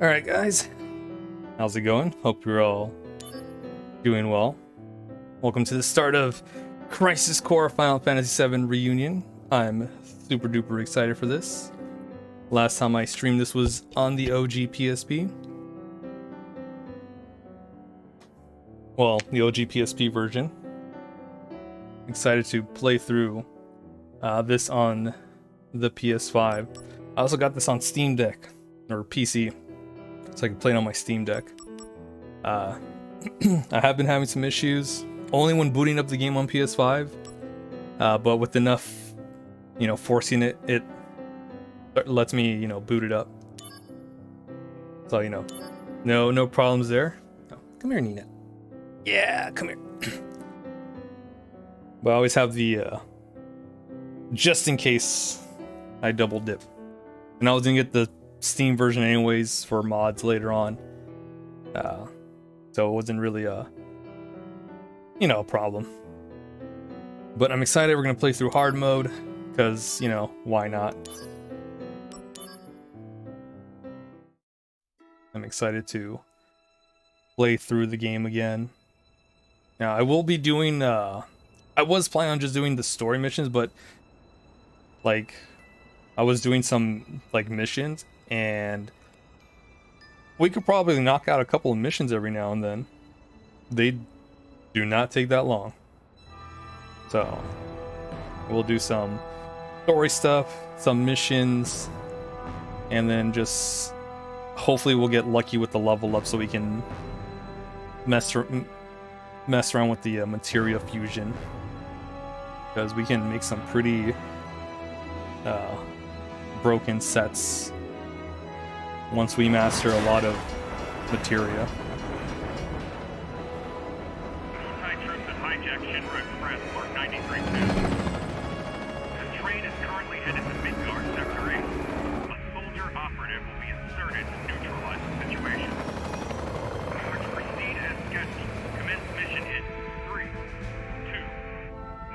Alright guys, how's it going? Hope you're all doing well. Welcome to the start of Crisis Core Final Fantasy VII Reunion. I'm super duper excited for this. Last time I streamed this was on the OG PSP. Well, the OG PSP version. Excited to play through this on the PS5. I also got this on Steam Deck, or PC, so I can play it on my Steam Deck. I have been having some issues, only when booting up the game on PS5, but with enough, forcing it, it lets me, boot it up. So, no problems there. Oh, come here, Nina. Yeah, come here. But I always have the, just in case I double dip. And I was gonna get the Steam version anyways for mods later on. So it wasn't really a problem. But I'm excited we're gonna play through hard mode, because, why not? I'm excited to play through the game again. Now I will be doing I was planning on just doing the story missions, but like I was doing some missions, and we could probably knock out a couple of missions every now and then. They do not take that long. So we'll do some story stuff, some missions, and then just hopefully we'll get lucky with the level up so we can mess around with the materia fusion, because we can make some pretty broken sets once we master a lot of materia. Thai troops have hijacked Shinra Express, Mark 93-2. The train is currently headed to Midgar Sector 8. A soldier operative will be inserted to neutralize the situation. In order to proceed as scheduled, commence mission in 3, 2,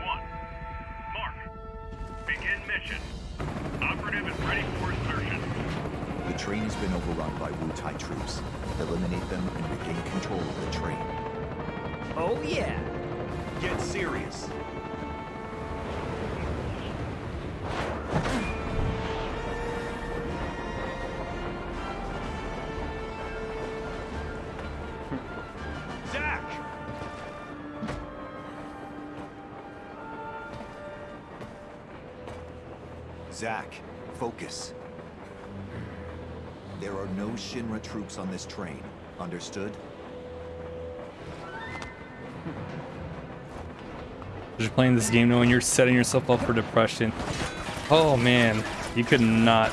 1. Mark. Begin mission. Operative is ready for insertion. The train has been overrun by Wu Tai troops. Eliminate them and regain control of the train. Oh yeah! Get serious. Zack! Zack, focus. There are no Shinra troops on this train. Understood? You're playing this game knowing you're setting yourself up for depression. Oh man, you could not.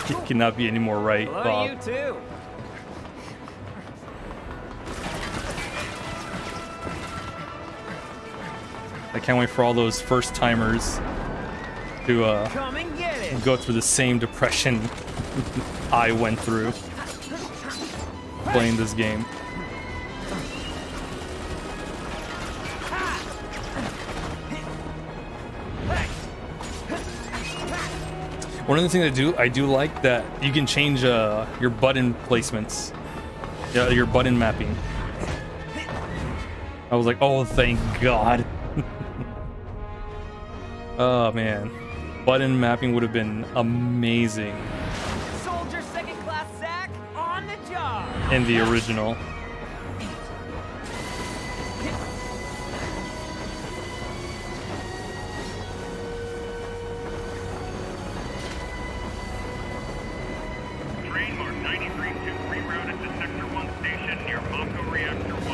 You cannot be any more right, Hello Bob. to you too. I can't wait for all those first timers to Come and get it. go through the same depression I went through playing this game. One of the things I do like that you can change your button placements, your button mapping. I was like, oh, thank God. Oh man, button mapping would have been amazing Soldier second class Zack on the job. in the original. Train Mark 93-2 rerouted to Sector 1 station near Mako Reactor 1.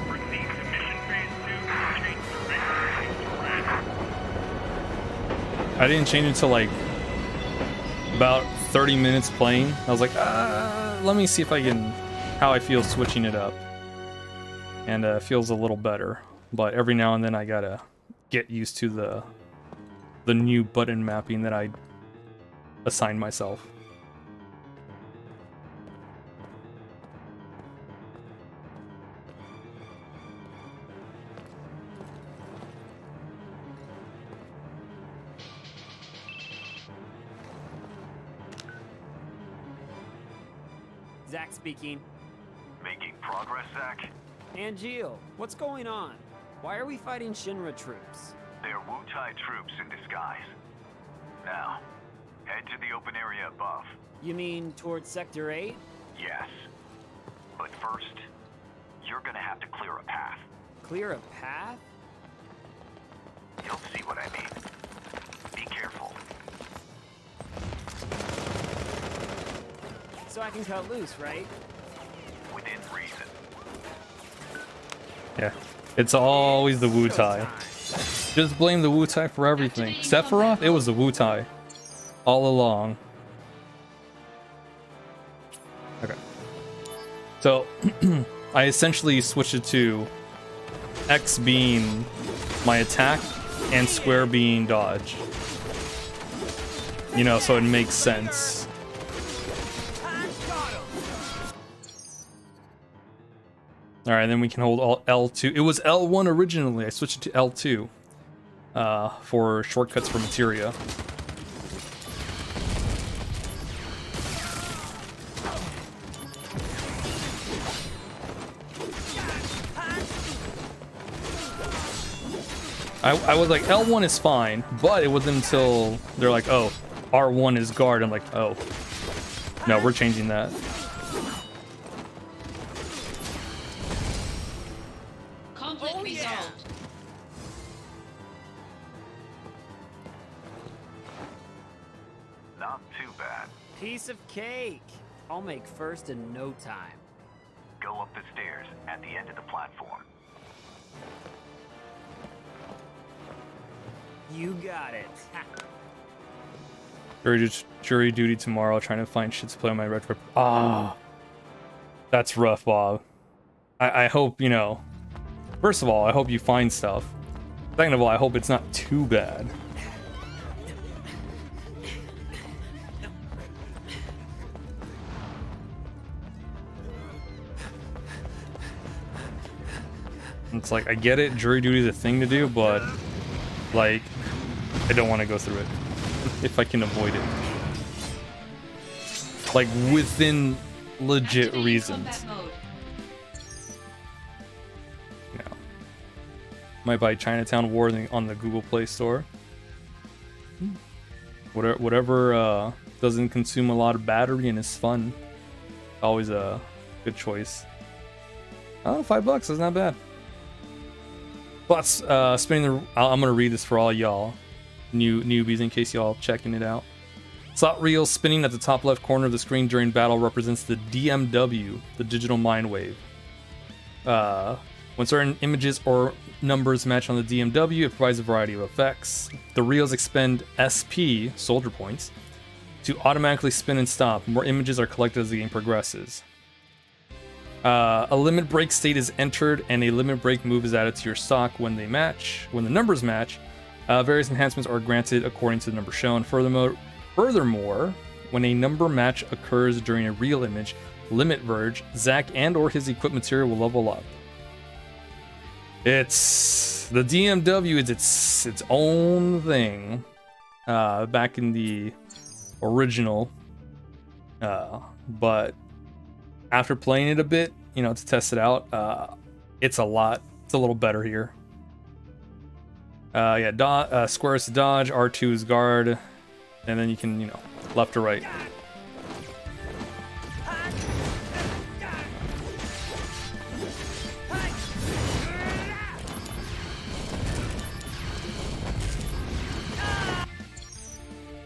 Proceed to mission phase 2 and change surveyor ratings to red. I didn't change it till like about 30 minutes playing. I was like, let me see if I can, how I feel switching it up. And it feels a little better. But every now and then I gotta get used to the new button mapping that I assigned myself. Zach speaking. Making progress, Zach? Angeal, what's going on? Why are we fighting Shinra troops? They're Wu-Tai troops in disguise. Now, head to the open area above. You mean towards Sector 8? Yes. But first, you're gonna have to clear a path. Clear a path? You'll see what I mean. Be careful. So I can cut loose, right? Within reason. Yeah. It's always the Wu-Tai. Just blame the Wu-Tai for everything. Sephiroth, it was the Wu-Tai. All along. Okay. So, I essentially switched it to X being my attack and square being dodge. You know, so it makes sense. Alright, then we can hold all L2. It was L1 originally. I switched it to L2 for shortcuts for materia. I was like, L1 is fine, but it wasn't until they're like, oh, R1 is guard. I'm like, oh, no, we're changing that. Conflict resolved. Not too bad. Piece of cake. I'll make first in no time. Go up the stairs at the end of the platform. You got it. Jury duty tomorrow, trying to find shit to play on my retro. Ah, that's rough, Bob. I hope, you know, first of all, I hope you find stuff. Second of all, I hope it's not too bad. It's like, I get it, jury duty is a thing to do, but like, I don't want to go through it if I can avoid it. Like, within legit reasons. Yeah. Might buy Chinatown War on the Google Play Store. Whatever doesn't consume a lot of battery and is fun. Always a good choice. Oh, $5, that's not bad. Plus, spinning the... I'm gonna read this for all y'all newbies in case y'all checking it out. Slot reel spinning at the top left corner of the screen during battle represents the DMW, the digital mind wave. When certain images or numbers match on the DMW, it provides a variety of effects. The reels expend SP, soldier points, to automatically spin and stop. More images are collected as the game progresses. A limit break state is entered, and a limit break move is added to your stock when they match. When the numbers match, various enhancements are granted according to the number shown. Furthermore, when a number match occurs during a real image, limit verge, Zack and/or his equipped material will level up. It's the DMW is its own thing. Back in the original, but after playing it a bit, you know, to test it out, it's a little better here. Yeah, square is dodge, R2 is guard, and then you can, you know, left or right.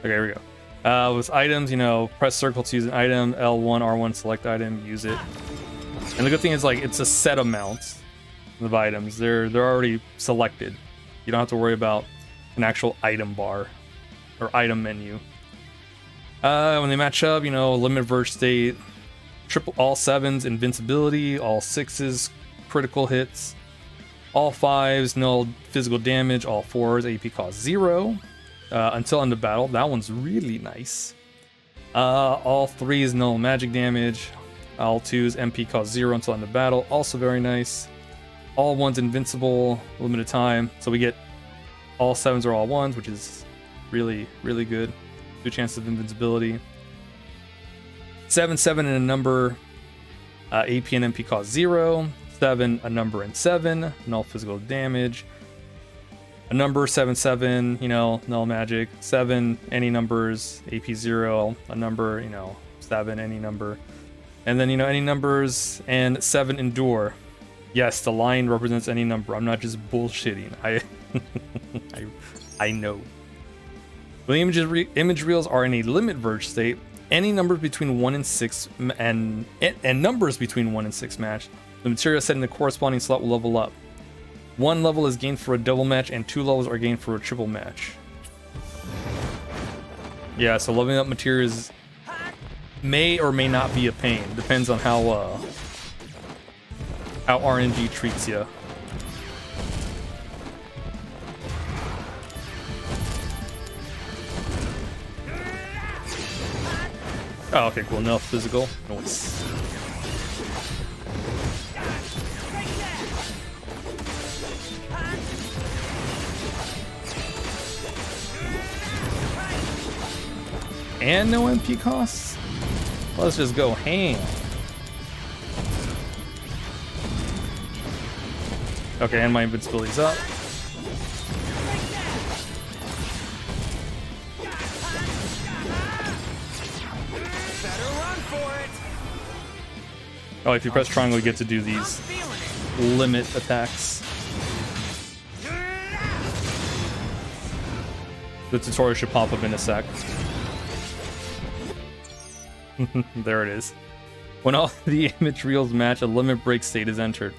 Okay, here we go. With items, you know, press circle to use an item, L1, R1, select item, use it. And the good thing is, like, it's a set amount of items. They're already selected. You don't have to worry about an actual item bar or item menu. When they match up, you know, limit verge state, all 7s, invincibility, all 6s, critical hits, all 5s, null physical damage, all 4s, AP cost 0. Until end of battle. That one's really nice. All 3s null magic damage. All 2s MP cost 0 until end of battle. Also very nice. All 1s invincible, limited time. So we get all 7s are all 1s, which is really, really good. 2 chances of invincibility. 7, 7 in a number AP and MP cost 0. 7, a number and 7, null physical damage. A number 7, you know, null magic. 7, any numbers, AP 0. A number, you know, 7, any number. And then, you know, any numbers, and 7, endure. Yes, the line represents any number. I'm not just bullshitting. I know. When the image reels are in a limit verge state, any numbers between 1 and 6 and numbers between 1 and 6 match, the material set in the corresponding slot will level up. 1 level is gained for a double match, and 2 levels are gained for a triple match. Yeah, so leveling up materials may or may not be a pain. Depends on how RNG treats you. Oh, okay, cool. No physical. Nice. And no MP costs? Let's just go ham. Okay, and my invincibility's up. Oh, if you press triangle, you get to do these limit attacks. The tutorial should pop up in a sec. There it is. When all the image reels match, a limit break state is entered.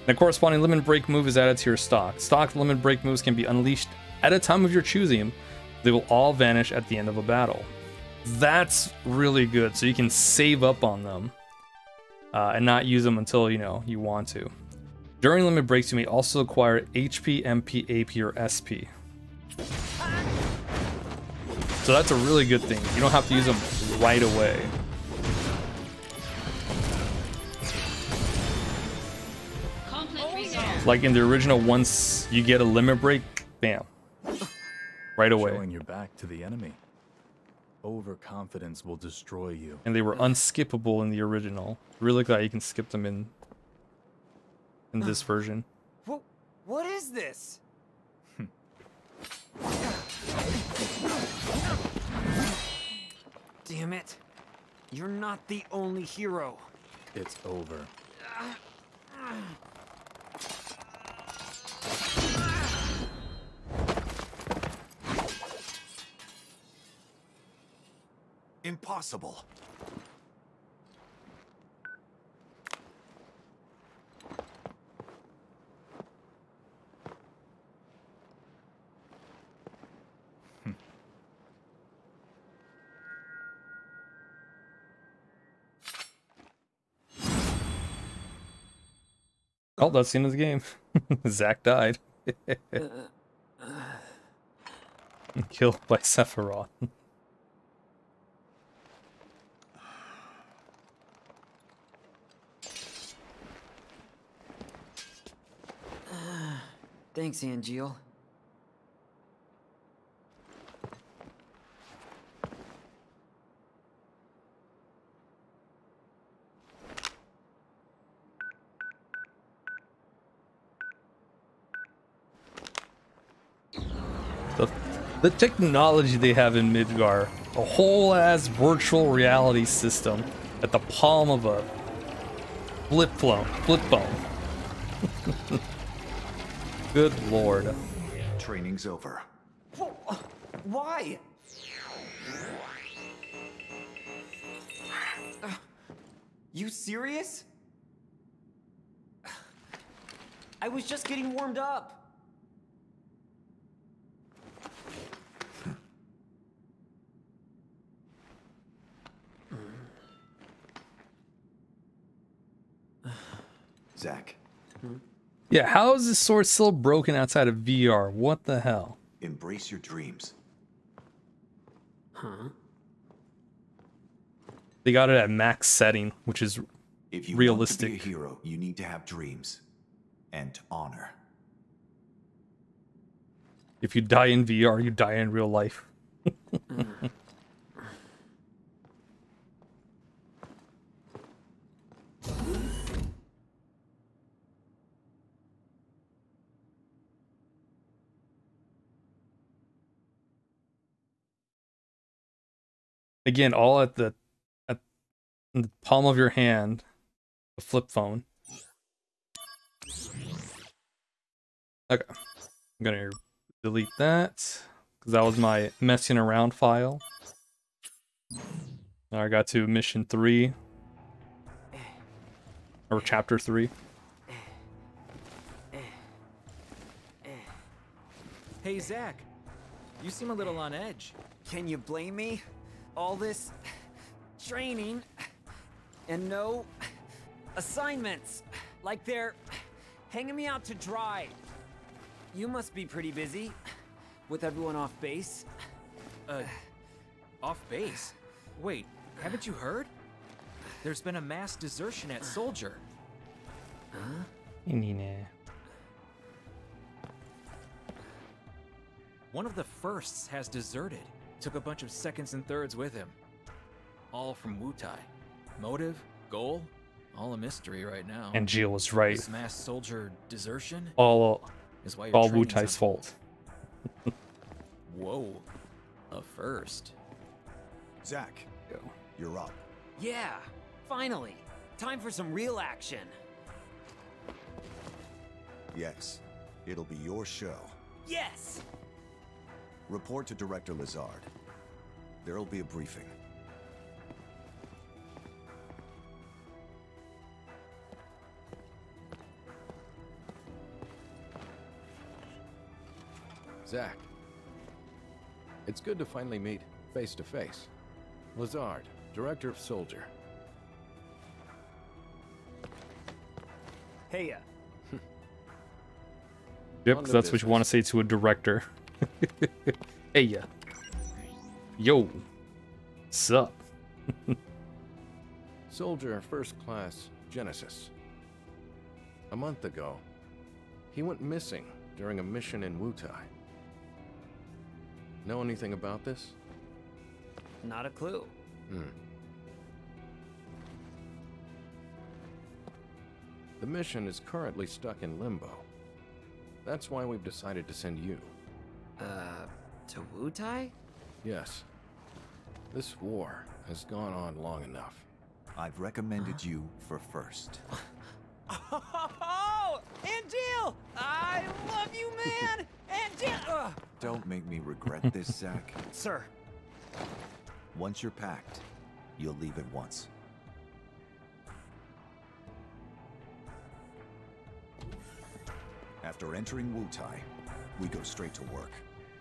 And a corresponding limit break move is added to your stock. Stock limit break moves can be unleashed at a time of your choosing. They will all vanish at the end of a battle. That's really good, so you can save up on them and not use them until, you know, you want to. During limit breaks, you may also acquire HP, MP, AP, or SP. So that's a really good thing. You don't have to use them right away. Like in the original, once you get a limit break, bam, right away. Showing your back to the enemy. Overconfidence will destroy you. And they were unskippable in the original. Really glad you can skip them in this version. What is this? Damn it. You're not the only hero. It's over. Impossible. Oh, that's the end of the game. Zack died. Killed by Sephiroth. Thanks, Angeal. The technology they have in Midgar, a whole ass virtual reality system at the palm of a flip phone. Good lord. Training's over. Why? You serious? I was just getting warmed up. Zack. Yeah, how is this sword still broken outside of VR? What the hell? Embrace your dreams. Huh? They got it at max setting, which is If you realistic. want to be a hero, you need to have dreams and honor. If you die in VR, you die in real life. Again, all at the in the palm of your hand, a flip phone. Okay, I'm gonna delete that because that was my messing around file. Now I got to mission 3 or chapter 3. Hey, Zach. You seem a little on edge. Can you blame me? All this training and no assignments. Like they're hanging me out to dry. You must be pretty busy with everyone off base. Off base? Wait, haven't you heard? There's been a mass desertion at Soldier. One of the firsts has deserted. Took a bunch of seconds and thirds with him. All from Wutai. Motive, goal, all a mystery right now. And Jill was right. This mass soldier desertion All is why your training's Wutai's fault. Whoa, a first. Zach, you're up. Yeah, finally. Time for some real action. Yes, it'll be your show. Yes! Report to Director Lazard. There'll be a briefing. Zach, it's good to finally meet face to face. Lazard, Director of Soldier. Hey, Yep, On 'cause to that's what you want to say to a director. Hey, ya. Yo. Sup? Soldier First Class Genesis. A month ago, he went missing during a mission in Wutai. Know anything about this? not a clue. The mission is currently stuck in limbo. That's why we've decided to send you. To Wutai? Yes. This war has gone on long enough. I've recommended you for first. Oh, Angeal! I love you, man! Angeal! Don't make me regret this, Zach. Sir. Once you're packed, you'll leave at once. After entering Wutai, we go straight to work.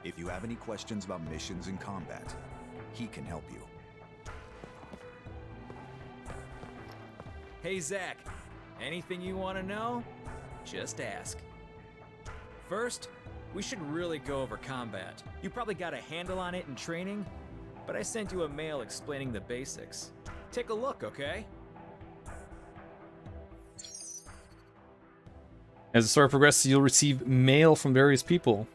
If you have any questions about missions and combat, he can help you. Hey, Zach. Anything you want to know? Just ask. First, we should really go over combat. You probably got a handle on it in training, but I sent you a mail explaining the basics. Take a look, okay? As the story progresses, you'll receive mail from various people.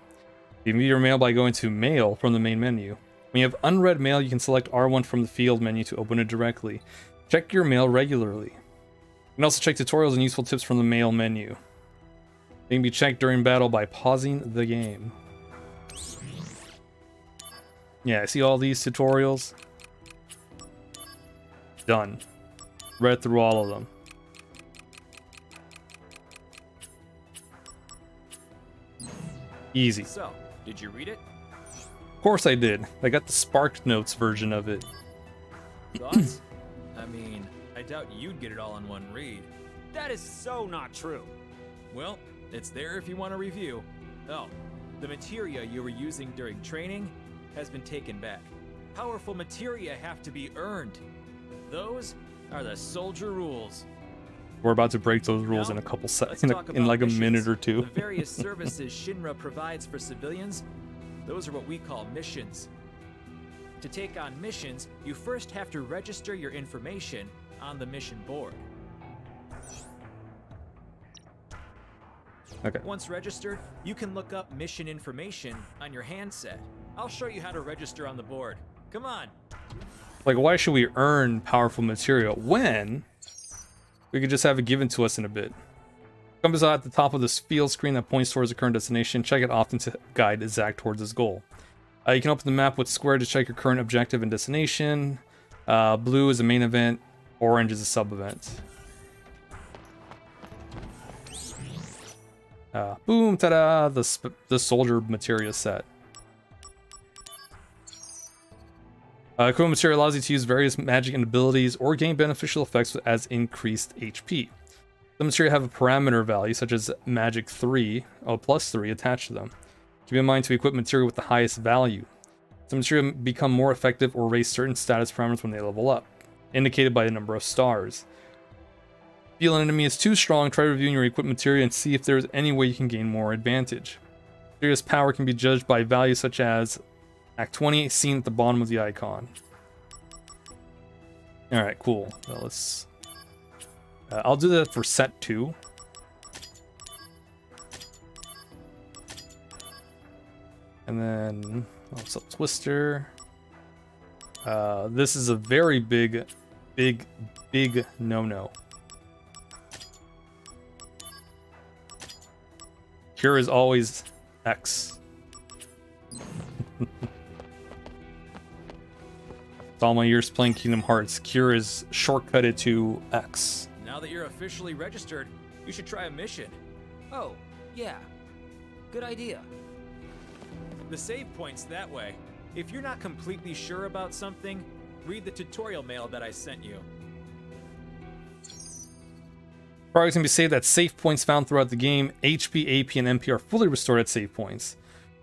You can view your mail by going to Mail from the main menu. When you have unread mail, you can select R1 from the field menu to open it directly. Check your mail regularly. You can also check tutorials and useful tips from the mail menu. They can be checked during battle by pausing the game. Yeah, I see all these tutorials. Done. Read through all of them. Easy. So, did you read it? Of course I did. I got the Spark Notes version of it. Thoughts? I mean, I doubt you'd get it all in one read. That is so not true. Well, it's there if you want to review. Oh, the materia you were using during training has been taken back. Powerful materia have to be earned. Those are the soldier rules. We're about to break those rules in a couple seconds, in like a minute or two. The various services Shinra provides for civilians, those are what we call missions. To take on missions, you first have to register your information on the mission board. Okay. Once registered, you can look up mission information on your handset. I'll show you how to register on the board. Come on. Like, why should we earn powerful material when we could just have it given to us in a bit? Compass at the top of this field screen that points towards the current destination. Check it often to guide Zach towards his goal. You can open the map with square to check your current objective and destination. Blue is a main event. Orange is a sub-event. Boom, ta-da! The soldier materia set. Equipment material allows you to use various magic and abilities or gain beneficial effects as increased HP. The material have a parameter value such as magic 3, plus 3 attached to them. Keep in mind to equip material with the highest value. Some material become more effective or raise certain status parameters when they level up, indicated by the number of stars. Feel an enemy is too strong, try reviewing your equipped material and see if there is any way you can gain more advantage. Material's power can be judged by values such as Act 20 seen at the bottom of the icon. Alright, cool. Well, let's... I'll do that for set 2. And then... what's up, Twister? This is a very big no-no. Cure is always X. All my years playing Kingdom Hearts, Cure is shortcutted to X. Now that you're officially registered, you should try a mission. Oh, yeah. Good idea. The save point's that way. If you're not completely sure about something, read the tutorial mail that I sent you. Progress can be saved at save points found throughout the game. HP, AP, and MP are fully restored at save points.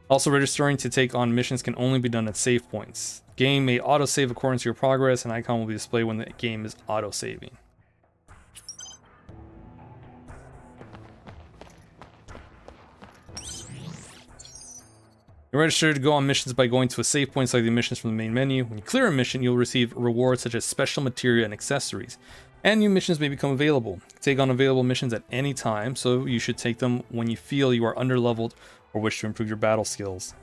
Also, registering to take on missions can only be done at save points. Game may autosave according to your progress, and icon will be displayed when the game is autosaving. You're registered to go on missions by going to a save point, select the missions from the main menu. When you clear a mission, you'll receive rewards such as special material and accessories. And new missions may become available. Take on available missions at any time, so you should take them when you feel you are underleveled or wish to improve your battle skills.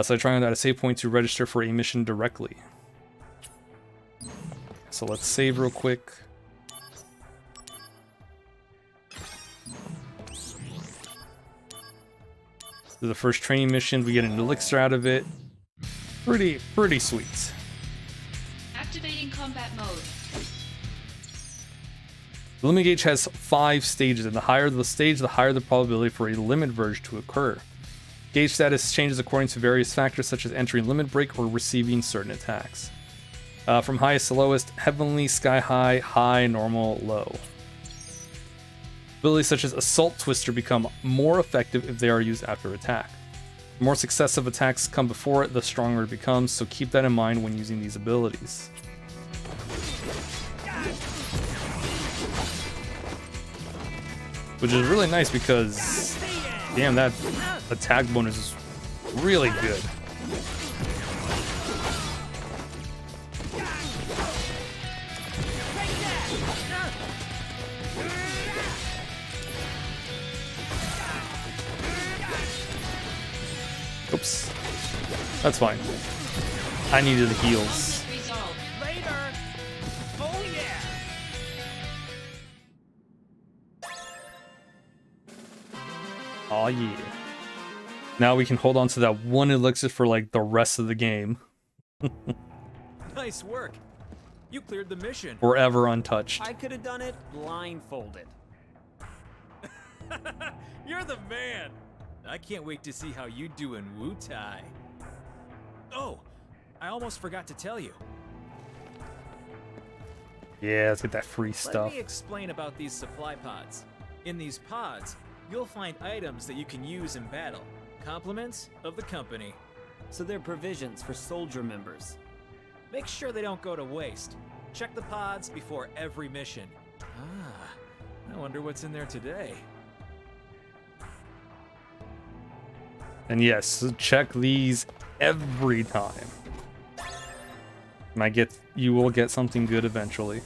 So I try at a save point to register for a mission directly. So let's save real quick. Do the first training mission, we get an elixir out of it. Pretty sweet. Activating combat mode. The limit gauge has 5 stages, and the higher the stage, the higher the probability for a limit verge to occur. Gauge status changes according to various factors such as entering limit break or receiving certain attacks. From highest to lowest, heavenly, sky high, high, normal, low. Abilities such as Assault Twister become more effective if they are used after attack. The more successive attacks come before it, the stronger it becomes, so keep that in mind when using these abilities. Which is really nice because, damn, that attack bonus is really good. Oops. That's fine. I needed the heals. Oh yeah. Now we can hold on to that one elixir for like the rest of the game. Nice work. You cleared the mission. Forever untouched. I could have done it blindfolded. You're the man. I can't wait to see how you do in Wu-Tai. Oh, I almost forgot to tell you. Yeah, let's get that free stuff. Let me explain about these supply pods. In these pods, you'll find items that you can use in battle. Compliments of the company. So they're provisions for soldier members. Make sure they don't go to waste. Check the pods before every mission. I wonder what's in there today. And yes, check these every time. You will get something good eventually.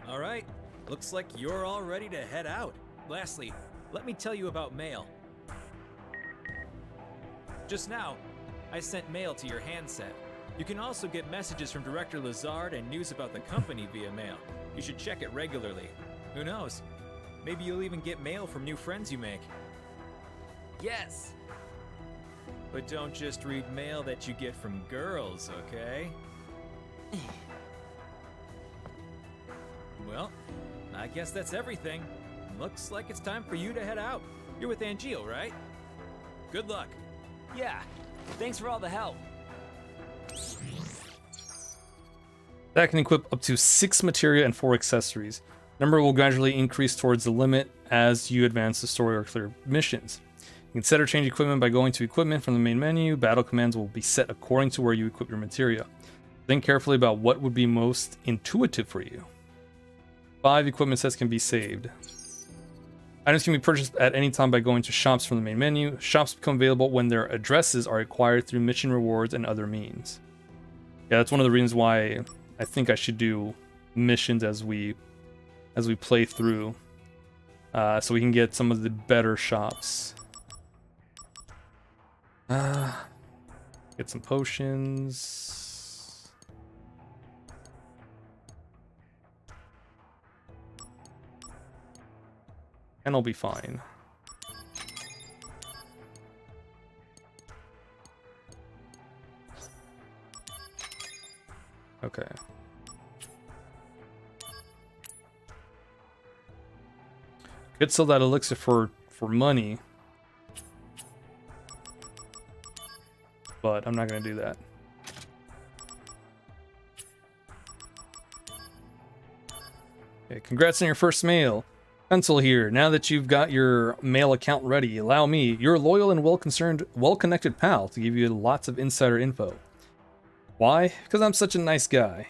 All right, looks like you're all ready to head out. Lastly, let me tell you about mail. Just now, I sent mail to your handset. You can also get messages from Director Lazard and news about the company via mail. You should check it regularly. Who knows? Maybe you'll even get mail from new friends you make. Yes! But don't just read mail that you get from girls, okay? Well, I guess that's everything. Looks like it's time for you to head out. You're with Angeal, right? Good luck. Yeah, thanks for all the help. That can equip up to 6 materia and 4 accessories. Number will gradually increase towards the limit as you advance the story or clear missions. You can set or change equipment by going to equipment from the main menu. Battle commands will be set according to where you equip your materia. Think carefully about what would be most intuitive for you. 5 equipment sets can be saved. Items can be purchased at any time by going to shops from the main menu. Shops become available when their addresses are acquired through mission rewards and other means. Yeah, that's one of the reasons why I think I should do missions as we play through, so we can get some of the better shops. Get some potions. And I'll be fine. Okay. Could sell that elixir for money. But I'm not going to do that. Okay, congrats on your first mail. Pencil here. Now that you've got your mail account ready, allow me, your loyal and well-connected pal, to give you lots of insider info. Why? Because I'm such a nice guy.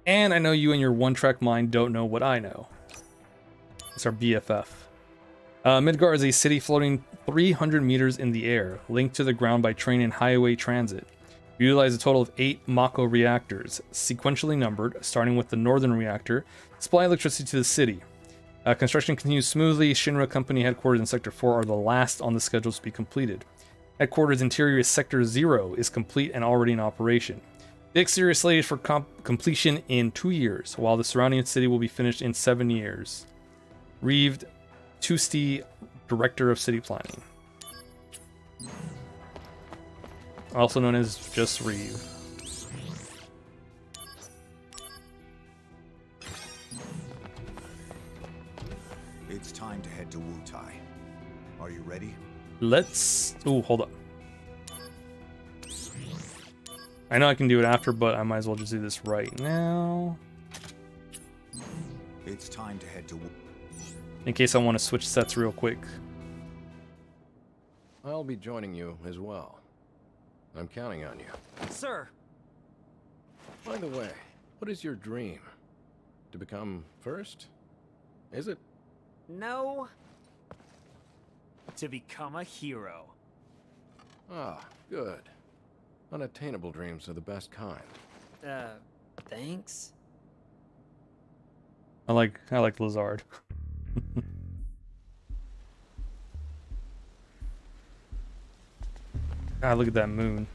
And I know you and your one-track mind don't know what I know. It's our BFF. Midgar is a city floating 300 meters in the air, linked to the ground by train and highway transit. We utilize a total of 8 Mako reactors, sequentially numbered, starting with the northern reactor, to supply electricity to the city. Construction continues smoothly. Shinra Company headquarters in Sector 4 are the last on the schedule to be completed. Headquarters interior is Sector 0 is complete and already in operation. The exterior is slated for completion in 2 years, while the surrounding city will be finished in 7 years. Reeved Tusti, Director of City Planning. Also known as just Reeve. It's time to head to Wutai. Are you ready? Let's... Ooh, hold up. I know I can do it after, but I might as well just do this right now. It's time to head to Wutai. In case I want to switch sets real quick. I'll be joining you as well. I'm counting on you. Sir. By the way, what is your dream? To become first? Is it? No. To become a hero. Ah, good. Unattainable dreams are the best kind. Thanks? I like Lazard. God, look at that moon.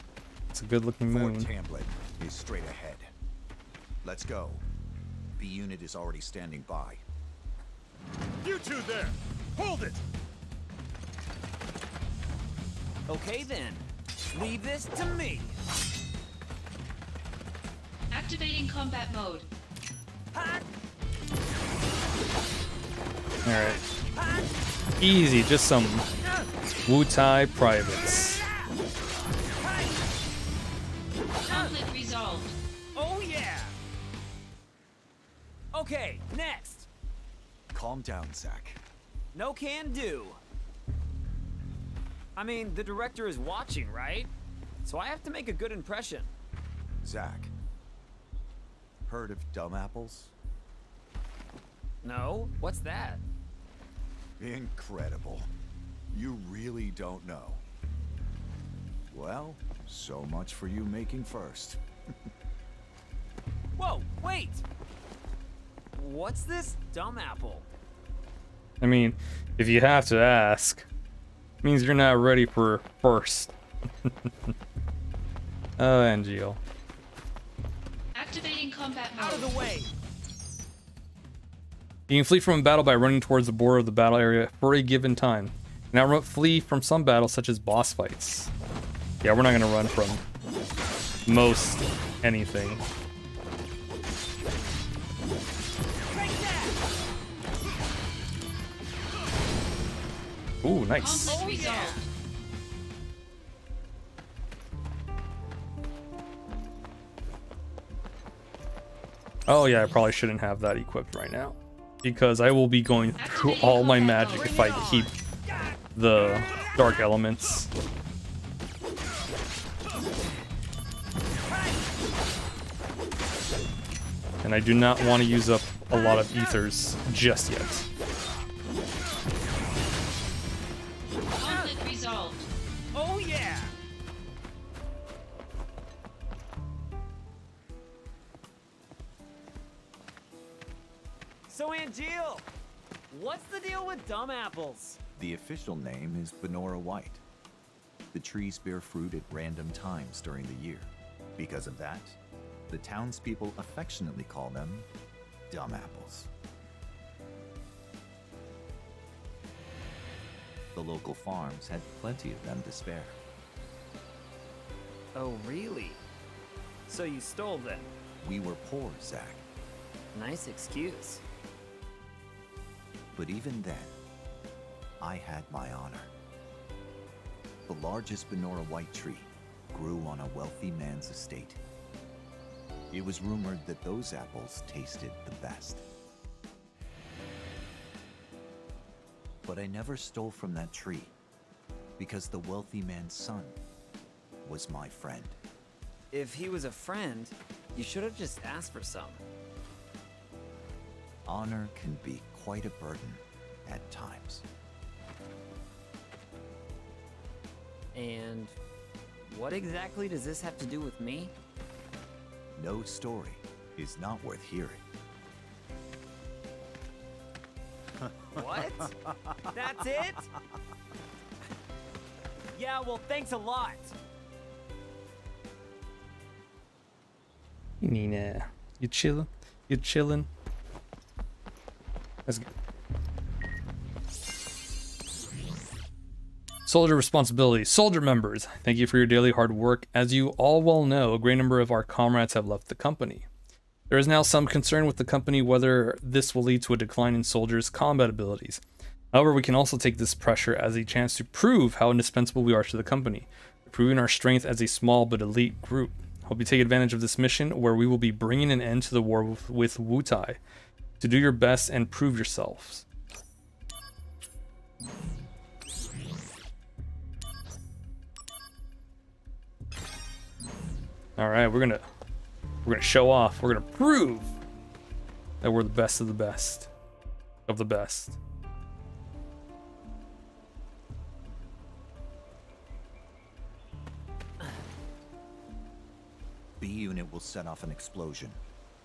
It's a good-looking moon. Fort Tamblin is straight ahead. Let's go. B unit is already standing by. You two there! Hold it! Okay then. Leave this to me. Activating combat mode. Alright. Easy, just some Wutai privates. Conflict resolved. Oh yeah! Okay, next. Calm down, Zack. No can do. I mean, the director is watching, right? So I have to make a good impression. Zack. Heard of dumb apples? No? What's that? Incredible. You really don't know. Well, so much for you making first. Whoa, wait! What's this dumb apple? I mean, if you have to ask, it means you're not ready for first. Oh, Angeal. Activating combat mode. Out of the way! You can flee from a battle by running towards the border of the battle area for a given time. Now flee from some battles such as boss fights. Yeah, we're not gonna run from most anything. Ooh, nice. Conflict resolved. Oh yeah, I probably shouldn't have that equipped right now, because I will be going through all my magic if I keep the dark elements. And I do not want to use up a lot of ethers just yet. Conflict resolved. Oh yeah! So Angeal, what's the deal with dumb apples? The official name is Benora White. The trees bear fruit at random times during the year. Because of that, the townspeople affectionately call them dumb apples. The local farms had plenty of them to spare. Oh really? So you stole them? We were poor, Zack. Nice excuse. But even then, I had my honor. The largest Benora White tree grew on a wealthy man's estate. It was rumored that those apples tasted the best. But I never stole from that tree, because the wealthy man's son was my friend. If he was a friend, you should have just asked for some. Honor can be quite a burden at times. And what exactly does this have to do with me? No story is not worth hearing. What? That's it? Yeah, well, thanks a lot. Nina, you chillin'? You chillin'? That's good. Soldier responsibility. Soldier members, thank you for your daily hard work. As you all well know, a great number of our comrades have left the company. There is now some concern with the company whether this will lead to a decline in soldiers' combat abilities. However, we can also take this pressure as a chance to prove how indispensable we are to the company, proving our strength as a small but elite group. Hope you take advantage of this mission where we will be bringing an end to the war with Wutai. To do your best and prove yourselves. All right, we're gonna show off. We're gonna prove that we're the best of the best of the best. B unit will set off an explosion.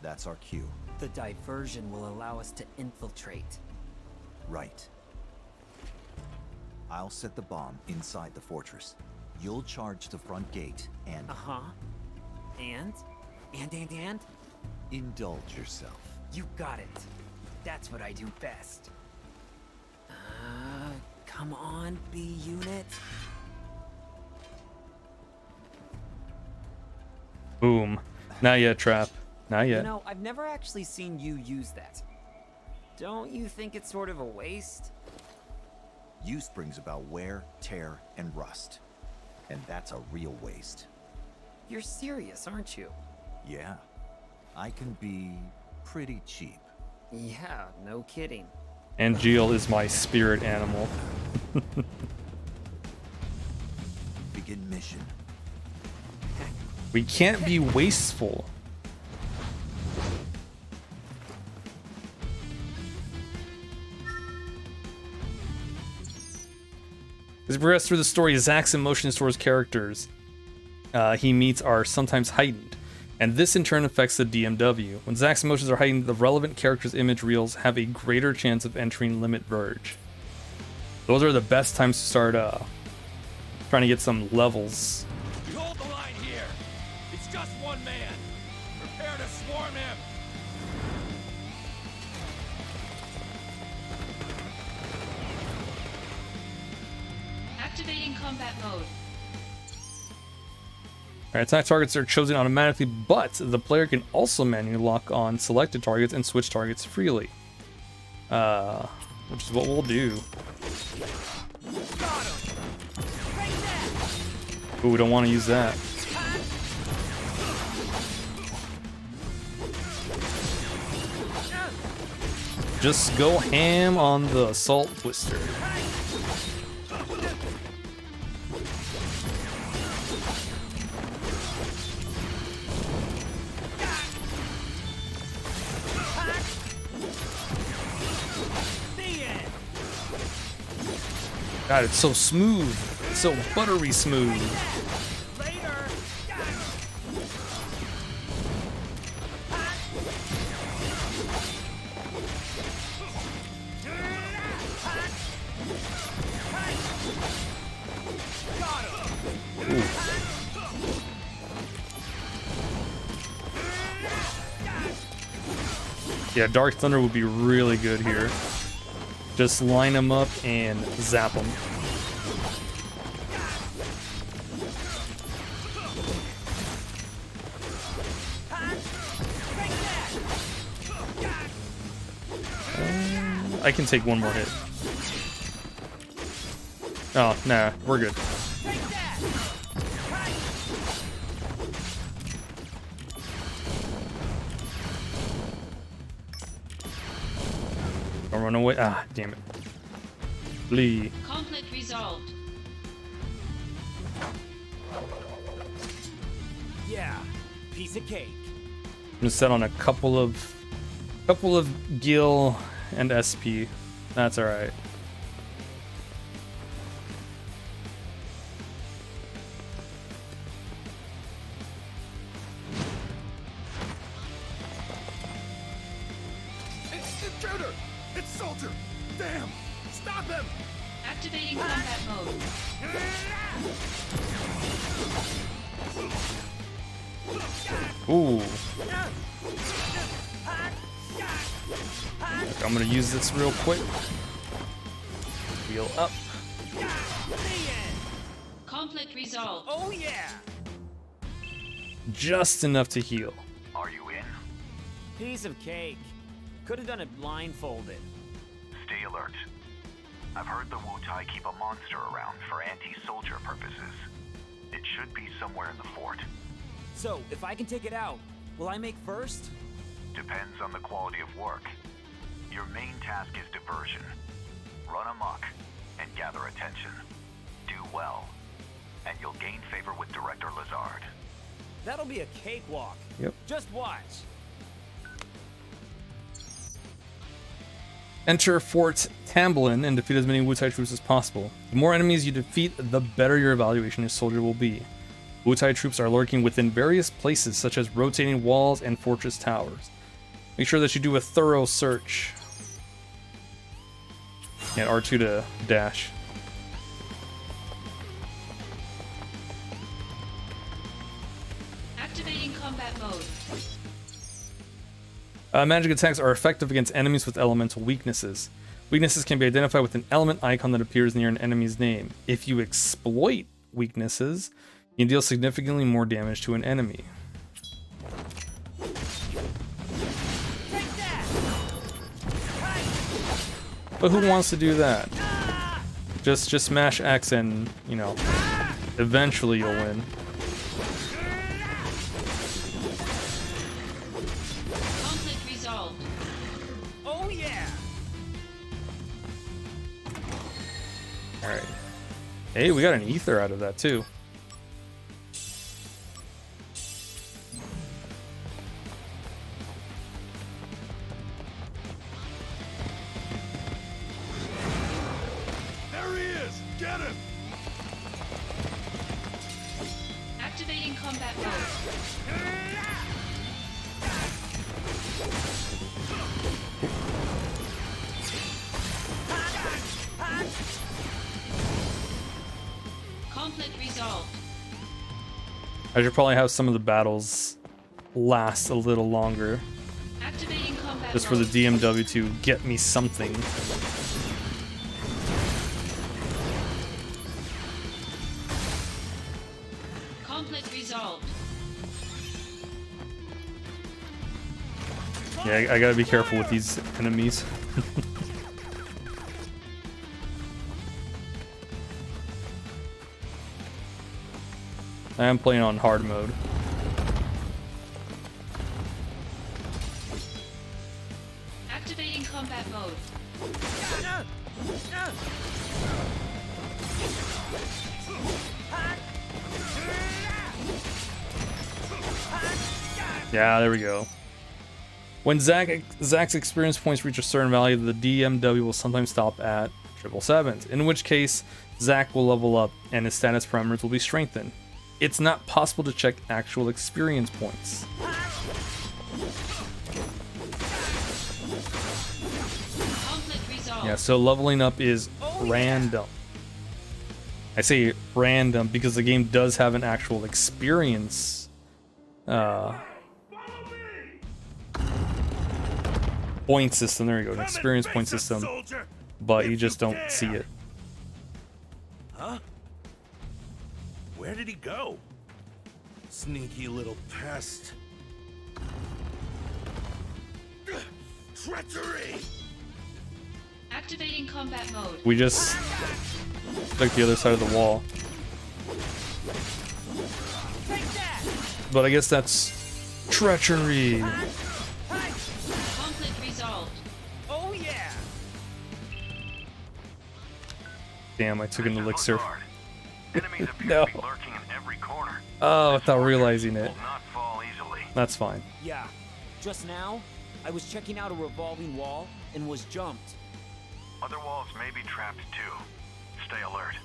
That's our cue. The diversion will allow us to infiltrate. Right. I'll set the bomb inside the fortress. You'll charge the front gate and... Uh-huh. And? And? Indulge yourself. You got it. That's what I do best. Come on, B unit. Boom. Not yet, Trap. Not yet. You know, I've never actually seen you use that. Don't you think it's sort of a waste? Use brings about wear, tear, and rust. And that's a real waste. You're serious, aren't you? Yeah. I can be pretty cheap. Yeah, no kidding. Angeal is my spirit animal. Begin mission. We can't be wasteful. As we progress through the story, Zack's emotions towards characters he meets are sometimes heightened, and this in turn affects the DMW. When Zack's emotions are heightened, the relevant character's image reels have a greater chance of entering Limit Verge. Those are the best times to start trying to get some levels. We hold the line here. It's just one man. Prepare to swarm him. Activating combat mode. Alright, attack targets are chosen automatically, but the player can also manually lock on selected targets and switch targets freely. Which is what we'll do. Ooh, we don't want to use that. Just go ham on the Assault Twister. God, it's so smooth. It's so buttery smooth. Yeah, Dark Thunder would be really good here. Just line them up and zap them. I can take one more hit. Oh, nah, we're good. Don't run away. Ah, damn it. Flee. Conflict resolved. Yeah, piece of cake. I'm gonna set on a couple of Gil and SP. That's all right. It's intruder! It's soldier! Damn! Stop him! Activating combat mode. Ooh. I'm gonna use this real quick. Heal up. Conflict resolved. Oh yeah! Just enough to heal. Are you in? Piece of cake. Could have done it blindfolded. Stay alert. I've heard the Wutai keep a monster around for anti-soldier purposes. It should be somewhere in the fort. So, if I can take it out, will I make first? Depends on the quality of work. Your main task is diversion. Run amok and gather attention. Do well, and you'll gain favor with Director Lazard. That'll be a cakewalk. Yep. Just watch. Enter Fort Tamblin and defeat as many Wutai troops as possible. The more enemies you defeat, the better your evaluation as soldier will be. Wutai troops are lurking within various places such as rotating walls and fortress towers. Make sure that you do a thorough search. And R2 to dash. Activating combat mode. Magic attacks are effective against enemies with elemental weaknesses. Weaknesses can be identified with an element icon that appears near an enemy's name. If you exploit weaknesses, you can deal significantly more damage to an enemy. But who wants to do that? Just smash X and, you know, eventually you'll win. Conflict resolved. Oh yeah! Alright. Hey, we got an ether out of that too. There he is! Get him! Activating combat mode. Conflict resolved. I should probably have some of the battles last a little longer. Activating combat Just for the mode. DMW to get me something. Conflict resolved. Yeah, I gotta be careful with these enemies. I am playing on hard mode. Activating combat mode. Yeah, there we go. When Zack's experience points reach a certain value, the DMW will sometimes stop at 777s, in which case Zack will level up and his status parameters will be strengthened. It's not possible to check actual experience points. Conflict resolved. Yeah, so leveling up is random. I say random because the game does have an actual experience point system. There you go, an experience point system, but you just don't see it. Huh? Where did he go? Sneaky little pest. Treachery! Activating combat mode. We just took the other side of the wall. But I guess that's treachery. Conflict resolved. Oh yeah! Damn, I took an elixir. Enemies appear No. to be lurking in every corner. Oh, without realizing it. Will not fall easily. That's fine. Yeah. Just now, I was checking out a revolving wall and was jumped. Other walls may be trapped too. Stay alert.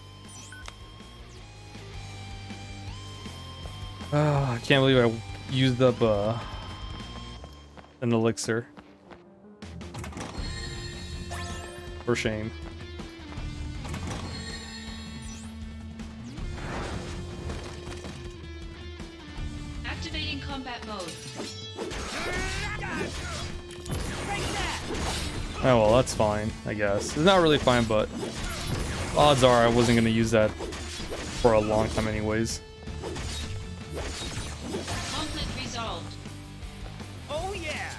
I can't believe I used up an elixir. For shame. Activating combat mode. Oh well, that's fine, I guess. It's not really fine, but odds are I wasn't gonna use that for a long time anyways. Conflict resolved. Oh yeah!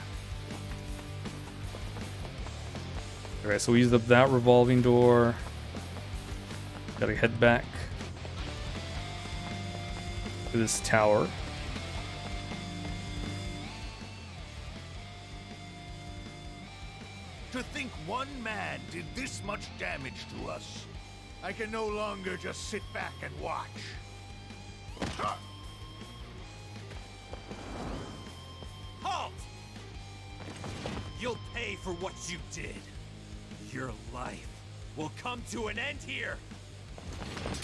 Okay, so we used up that revolving door. Gotta head back to this tower. To think one man did this much damage to us. I can no longer just sit back and watch. Halt! You'll pay for what you did. Your life will come to an end here.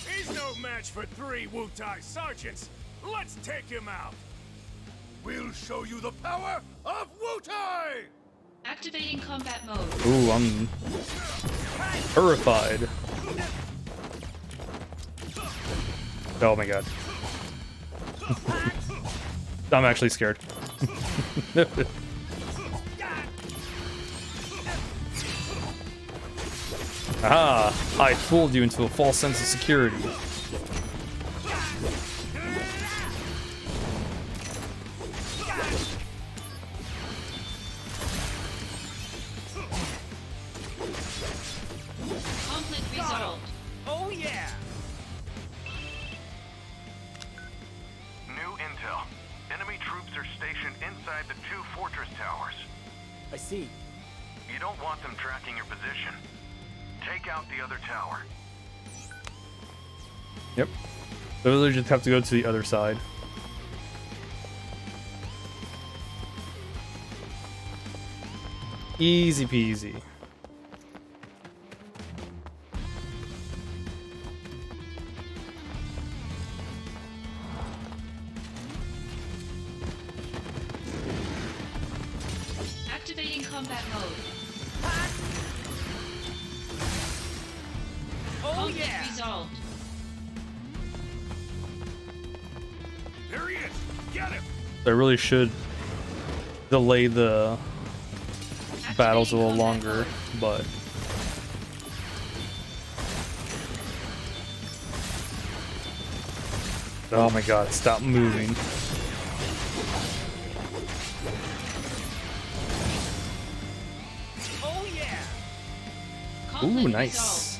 He's no match for 3 Wutai sergeants. Let's take him out. We'll show you the power of Wutai! Activating combat mode. Ooh, I'm terrified. Oh my god. I'm actually scared. Aha! I fooled you into a false sense of security. Conflict resolved. Oh yeah! New intel. Enemy troops are stationed inside the 2 fortress towers. I see. You don't want them tracking your position. Take out the other tower. Yep. So really just have to go to the other side. Easy peasy. Activating combat mode. Oh Conflict yeah! resolved. There he is! Get him! I really should delay the battles a little longer, but Oh my god, stop moving. Oh yeah! Ooh, nice.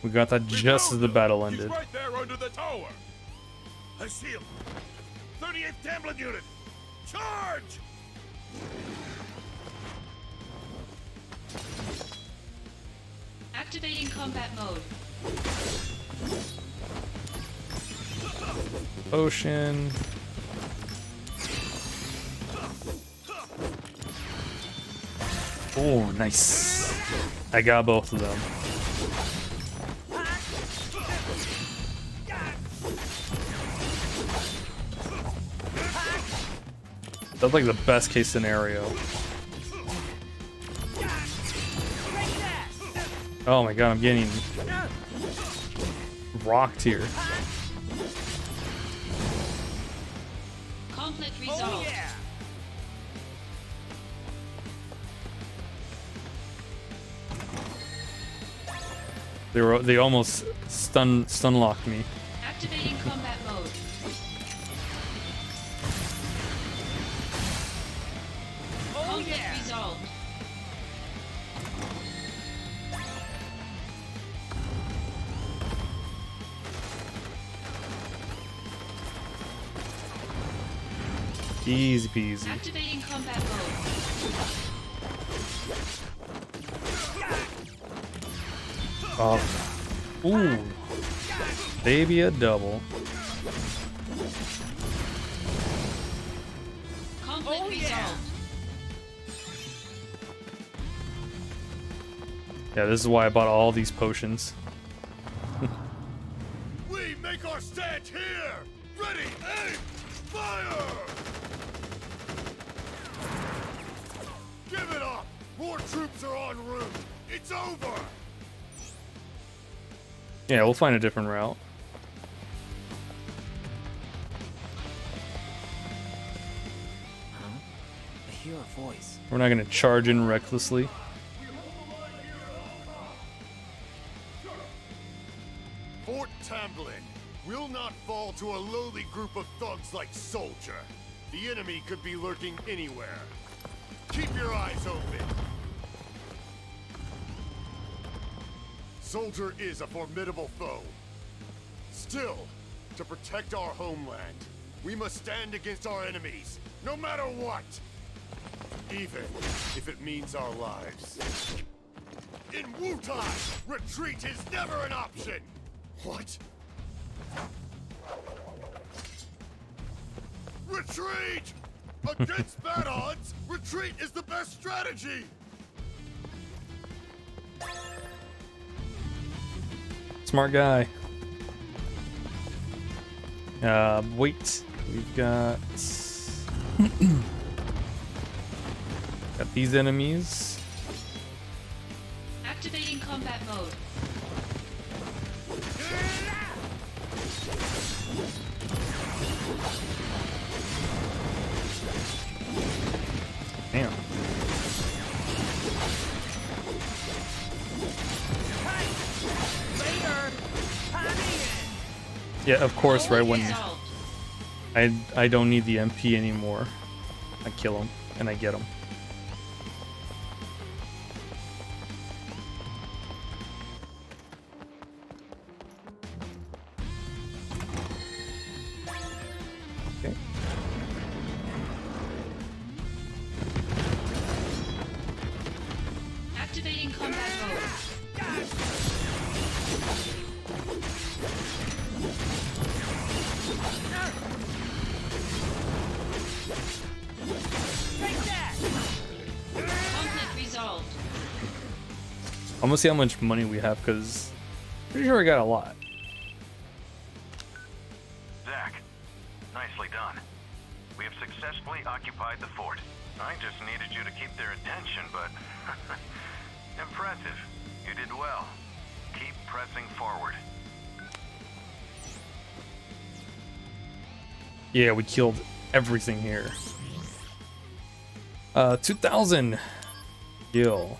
We got that just as the battle ended. He's right there under the tower. I see him. 38th Tamblin unit, charge! Activating combat mode. Potion. Oh, nice. I got both of them. That's like the best case scenario. Oh my god, I'm getting rocked here. Conflict resolved. They almost stun locked me. Activating combat mode. Conflict resolved. Easy peasy. Activating combat mode. Oh. Ooh. Maybe a double. Conflict resolved. Yeah, this is why I bought all these potions. We make our stand here! Ready, aim, fire! Give it up! More troops are en route! It's over! Yeah, we'll find a different route. I hear a voice. We're not gonna charge in recklessly. Fort Tamblin will not fall to a lowly group of thugs like Soldier. The enemy could be lurking anywhere. Keep your eyes open. Soldier is a formidable foe. Still, to protect our homeland, we must stand against our enemies, no matter what. Even if it means our lives. In Wutai, retreat is never an option! What? Retreat! Against bad odds, retreat is the best strategy! Smart guy. Wait. We've got... got these enemies. Activating combat mode. Damn. Yeah, of course, right when I don't need the MP anymore, I kill him and I get him. Okay. Activating combat mode. Conflict resolved. I'm gonna see how much money we have, because pretty sure I got a lot. Zach, nicely done. We have successfully occupied the fort. I just needed you to keep their attention, but... impressive. You did well. Keep pressing forward. Yeah, we killed everything here. 2,000 gil.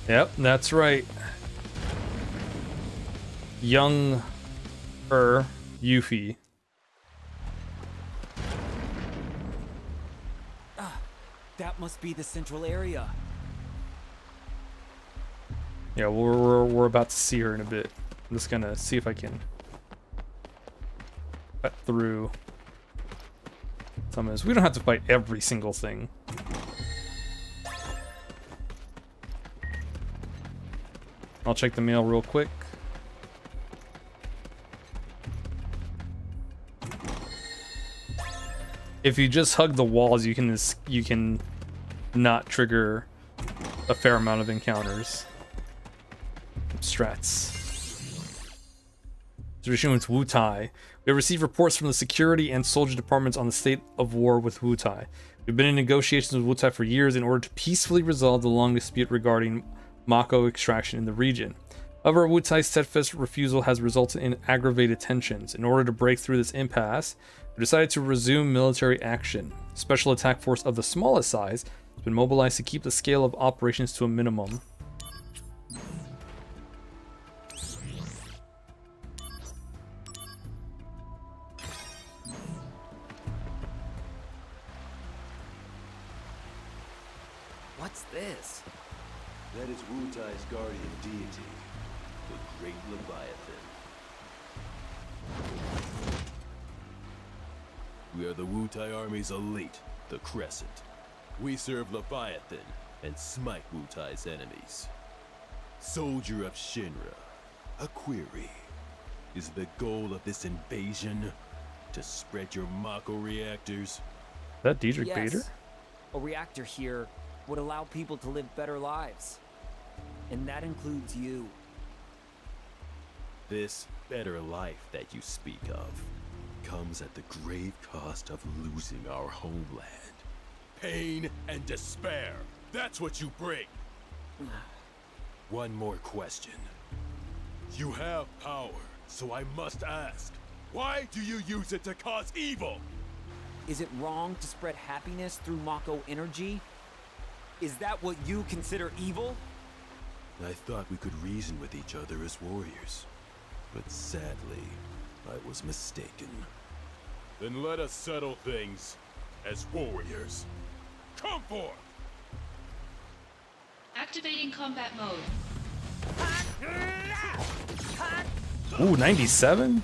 Yep, that's right. Young Yuffie. That must be the central area. Yeah, we're about to see her in a bit. I'm just gonna see if I can cut through some of this. We don't have to fight every single thing. I'll check the mail real quick. If you just hug the walls, you can not trigger a fair amount of encounters. Strats. Tradition with Wutai. We have received reports from the security and soldier departments on the state of war with Wutai. We've been in negotiations with Wutai for years in order to peacefully resolve the long dispute regarding Mako extraction in the region. However, Wutai's steadfast refusal has resulted in aggravated tensions. In order to break through this impasse, we decided to resume military action. A special attack force of the smallest size has been mobilized to keep the scale of operations to a minimum. What's this? That is Wutai's guardian deity, the Great Leviathan. We are the Wutai Army's elite, the Crescent. We serve Leviathan and smite Wutai's enemies. Soldier of Shinra, a query. Is the goal of this invasion to spread your Mako reactors? Is that Diedrich Bader? A reactor here would allow people to live better lives. And that includes you. This better life that you speak of comes at the grave cost of losing our homeland. Pain and despair. That's what you bring. One more question. You have power, so I must ask, why do you use it to cause evil? Is it wrong to spread happiness through Mako energy? Is that what you consider evil? I thought we could reason with each other as warriors, but sadly, I was mistaken. Then let us settle things as warriors. Come forth! Activating combat mode. Ooh, 97?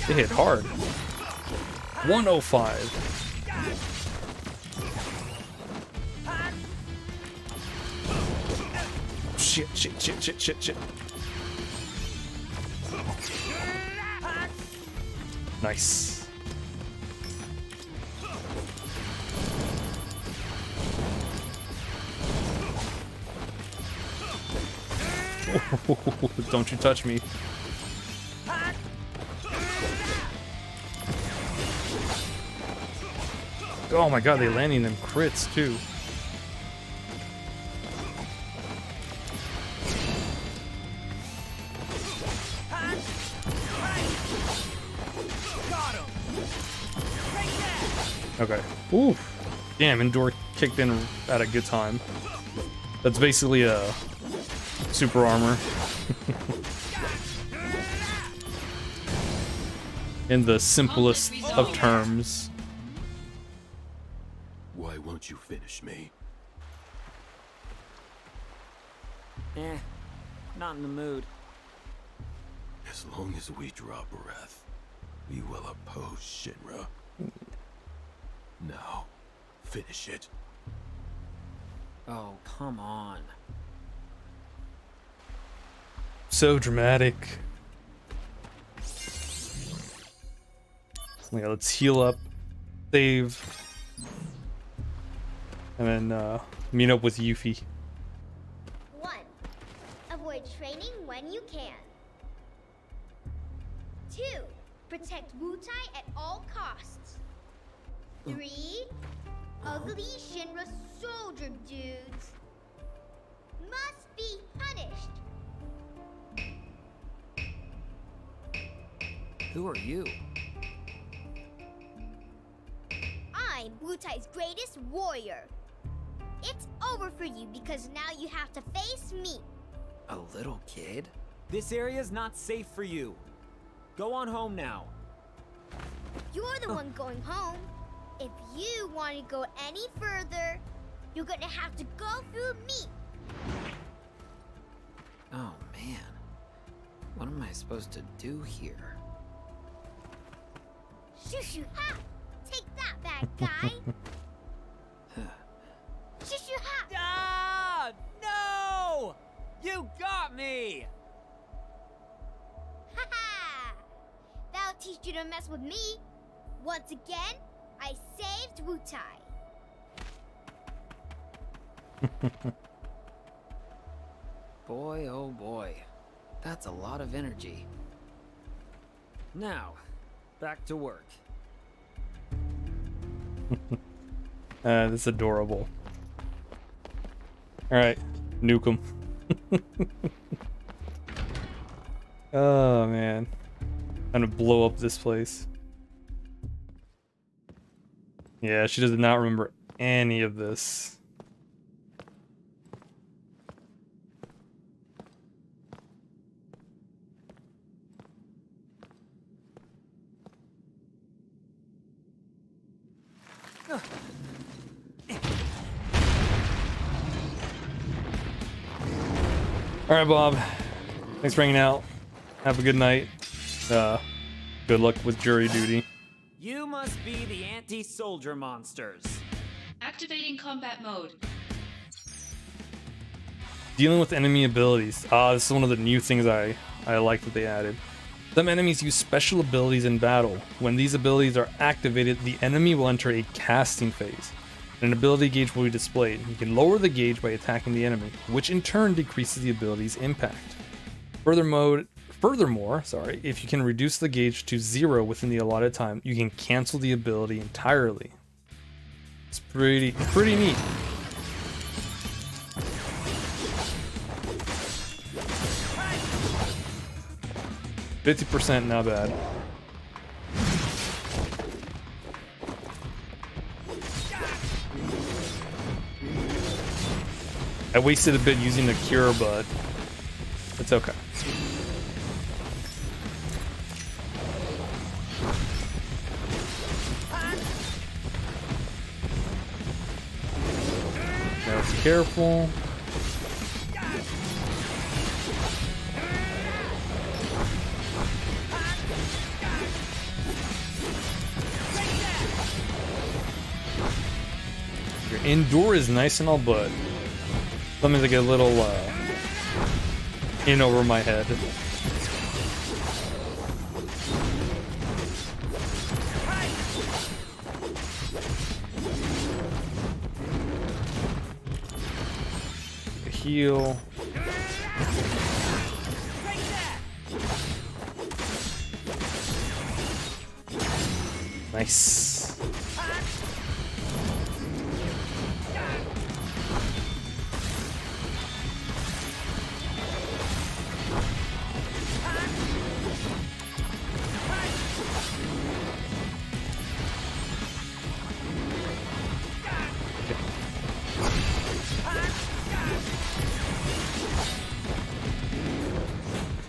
They hit hard. 105. Shit. Nice. Don't you touch me. Oh my god, they landing them crits too. Okay. Oof. Damn, Endure kicked in at a good time. That's basically a super armor. In the simplest of terms. Why won't you finish me? Not in the mood. As long as we draw breath, we will oppose Shinra. Now, finish it. Oh, come on. So dramatic. Yeah, let's heal up, save, and then meet up with Yuffie. 1. Avoid training when you can. 2. Protect Wutai at all costs. 3. Ugly Shinra soldier dudes must be punished. Who are you? I'm Wutai's greatest warrior. It's over for you because now you have to face me. A little kid? This area's not safe for you. Go on home now. You're the one going home. If you want to go any further, you're gonna have to go through me. Oh man. What am I supposed to do here? Shoo shoo ha! Take that, bad guy! Shoo shoo ha! Ah! No! You got me! Ha ha! That'll teach you to mess with me. Once again, I saved Wutai. Boy, oh boy. That's a lot of energy. Now, back to work. That's adorable. Alright, nuke him. Oh man. I'm gonna blow up this place. Yeah, she does not remember any of this. Alright, Bob. Thanks for hanging out. Have a good night. Good luck with jury duty. You must be the anti-soldier monsters. Activating combat mode. Dealing with enemy abilities. This is one of the new things I like that they added. Some enemies use special abilities in battle. When these abilities are activated, the enemy will enter a casting phase. An ability gauge will be displayed. You can lower the gauge by attacking the enemy, which in turn decreases the ability's impact. Furthermore, if you can reduce the gauge to 0 within the allotted time, you can cancel the ability entirely. It's pretty neat. %, not bad. I wasted a bit using the cure, but it's okay. Now it's careful. Your endure is nice and all, but something to get a little in over my head. Heal. Nice.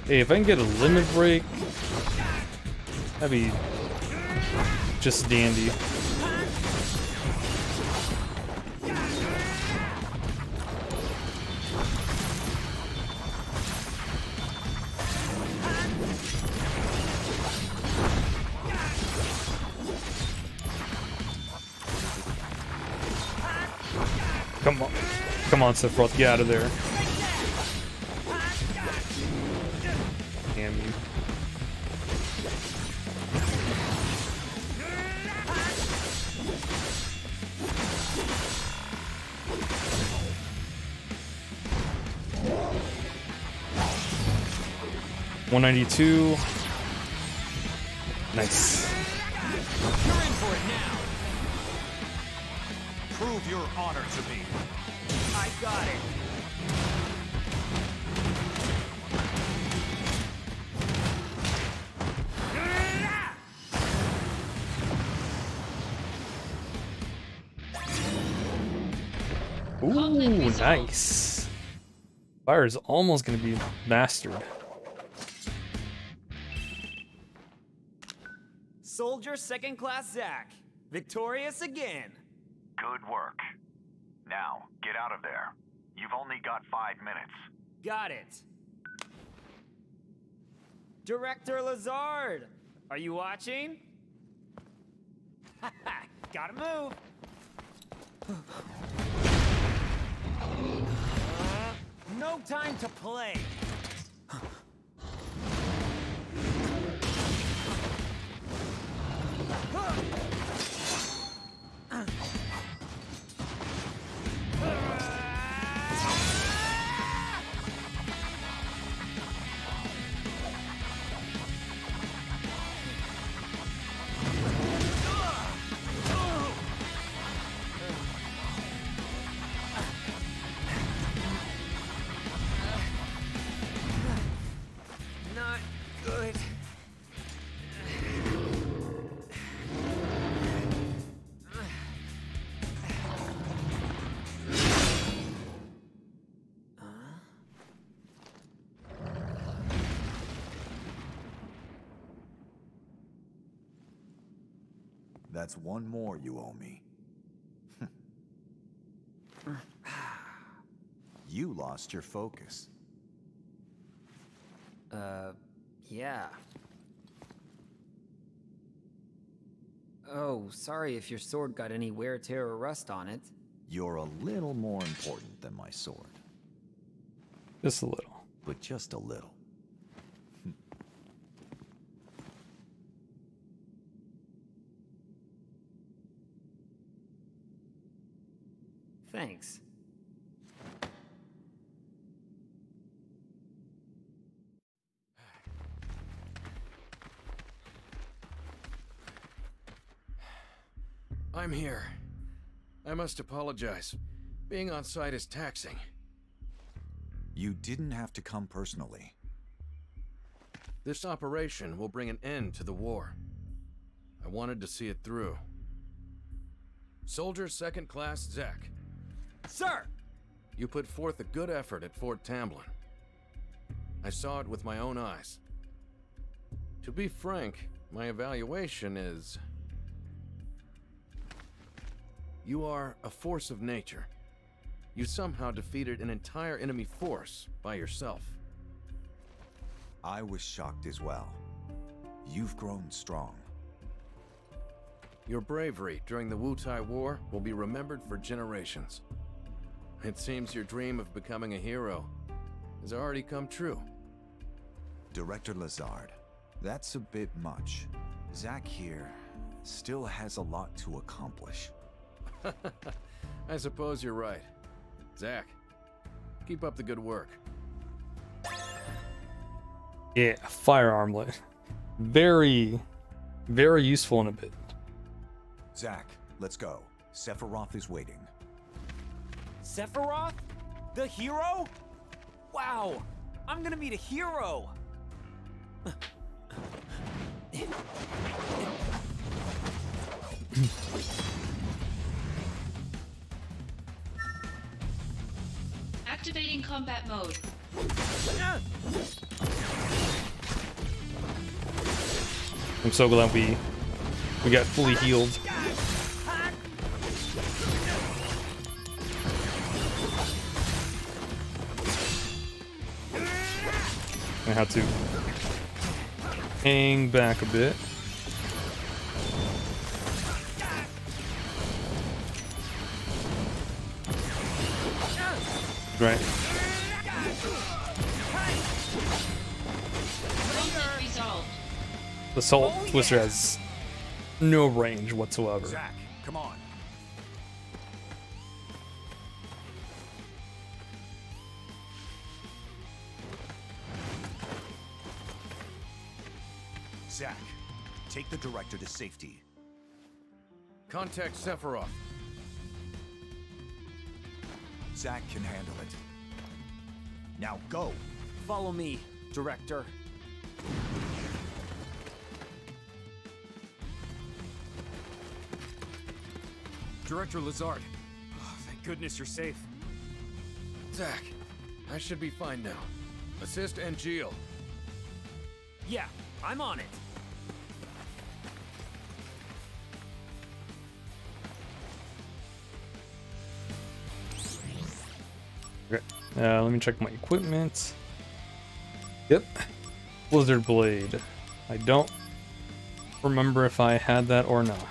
Hey, if I can get a limit break, that'd be just dandy. Come on, Sephiroth, get out of there. Damn you. $192. Nice. You're in for it now. Prove your honor to me. I got it. Ooh, nice. Fire is almost going to be mastered. Soldier Second Class Zach, victorious again. Good work. Now, get out of there. You've only got 5 minutes. Got it. Director Lazard, are you watching? Gotta move. No time to play. Not good. That's one more you owe me. You lost your focus. Yeah. Oh, sorry if your sword got any wear, tear, or rust on it. You're a little more important than my sword. Just a little. But just a little. Thanks. I'm here. I must apologize. Being on site is taxing. You didn't have to come personally. This operation will bring an end to the war. I wanted to see it through. Soldier Second Class Zach. Sir! You put forth a good effort at Fort Tamblin. I saw it with my own eyes. To be frank, my evaluation is... You are a force of nature. You somehow defeated an entire enemy force by yourself. I was shocked as well. You've grown strong. Your bravery during the Wutai War will be remembered for generations. It seems your dream of becoming a hero has already come true. Director Lazard, that's a bit much. Zach here still has a lot to accomplish. I suppose you're right. Zach, keep up the good work. Yeah, fire armlet. Very, very useful in a bit. Zach, let's go. Sephiroth is waiting. Sephiroth? The hero? Wow! I'm gonna meet a hero! Activating combat mode. I'm so glad we got fully healed. I had to hang back a bit. Right. The Salt Twister has no range whatsoever. Zach, come on. Zach, take the director to safety. Contact Sephiroth. Zach can handle it. Now go. Follow me, Director. Director Lazard. Oh, thank goodness you're safe. Zack, I should be fine now. Assist Angeal. Yeah, I'm on it. Okay. Let me check my equipment. Yep. Blizzard Blade. I don't remember if I had that or not.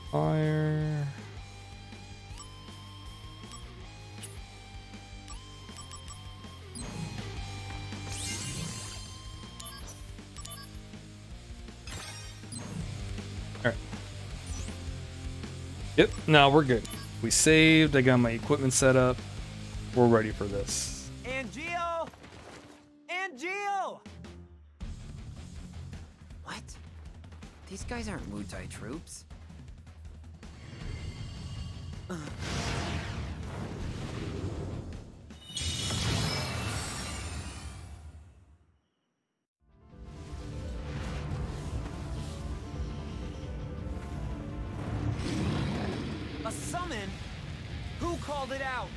Fire. Alright. Yep, no, we're good. We saved, I got my equipment set up. We're ready for this. Angeal! Angeal! What? These guys aren't Mutai troops. A summon? Who called it out?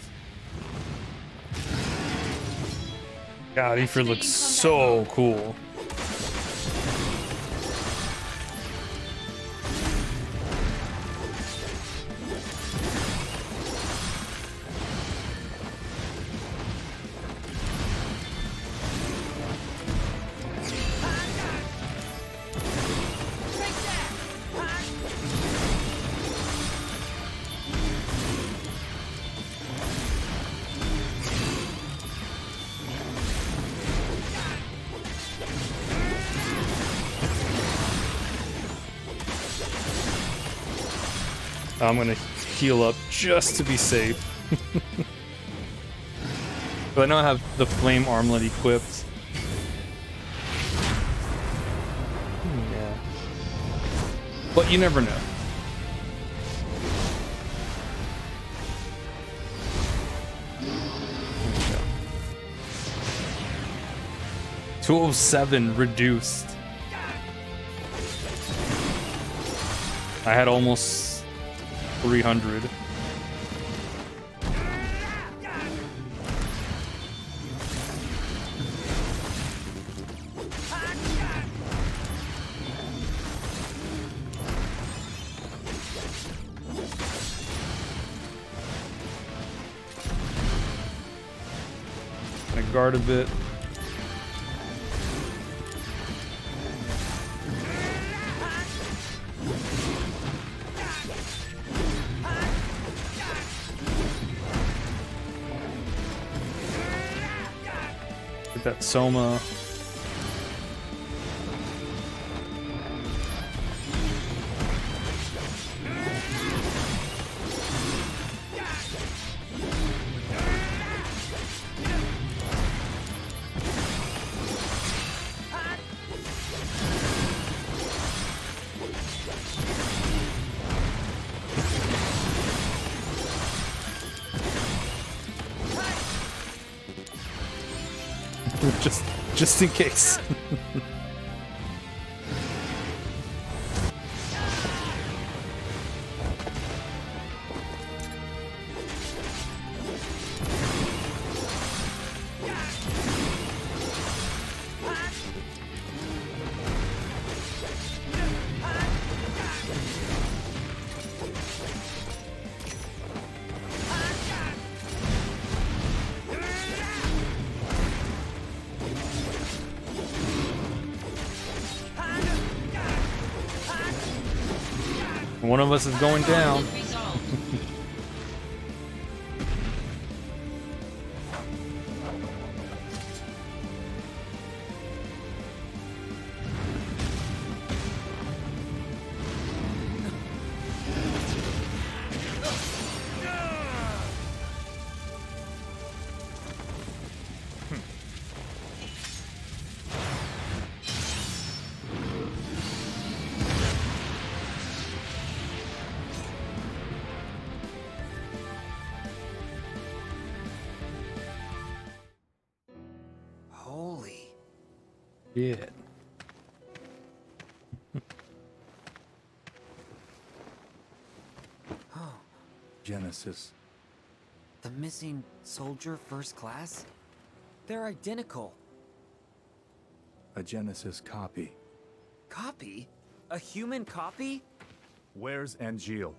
God, Aether looks so cool. I'm gonna heal up just to be safe. But I know I have the flame armlet equipped. Yeah. But you never know. There we go. 207 reduced. I had almost 300. I guard a bit. Get that Soma. just in case. One of us is going down. Yeah. Genesis. The missing soldier first class? They're identical. A Genesis copy. Copy? A human copy? Where's Angeal?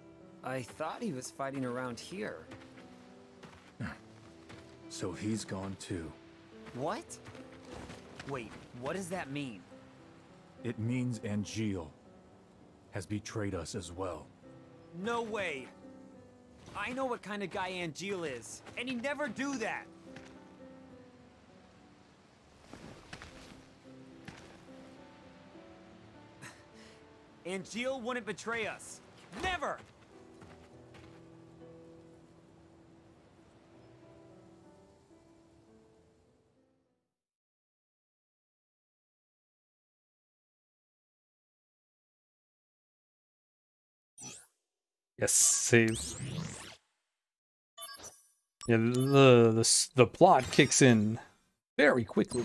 I thought he was fighting around here. So he's gone too. What? Wait, what does that mean? It means Angeal has betrayed us as well. No way! I know what kind of guy Angeal is, and he'd never do that! Angeal wouldn't betray us. Never! Yes, save. Yeah, the plot kicks in very quickly,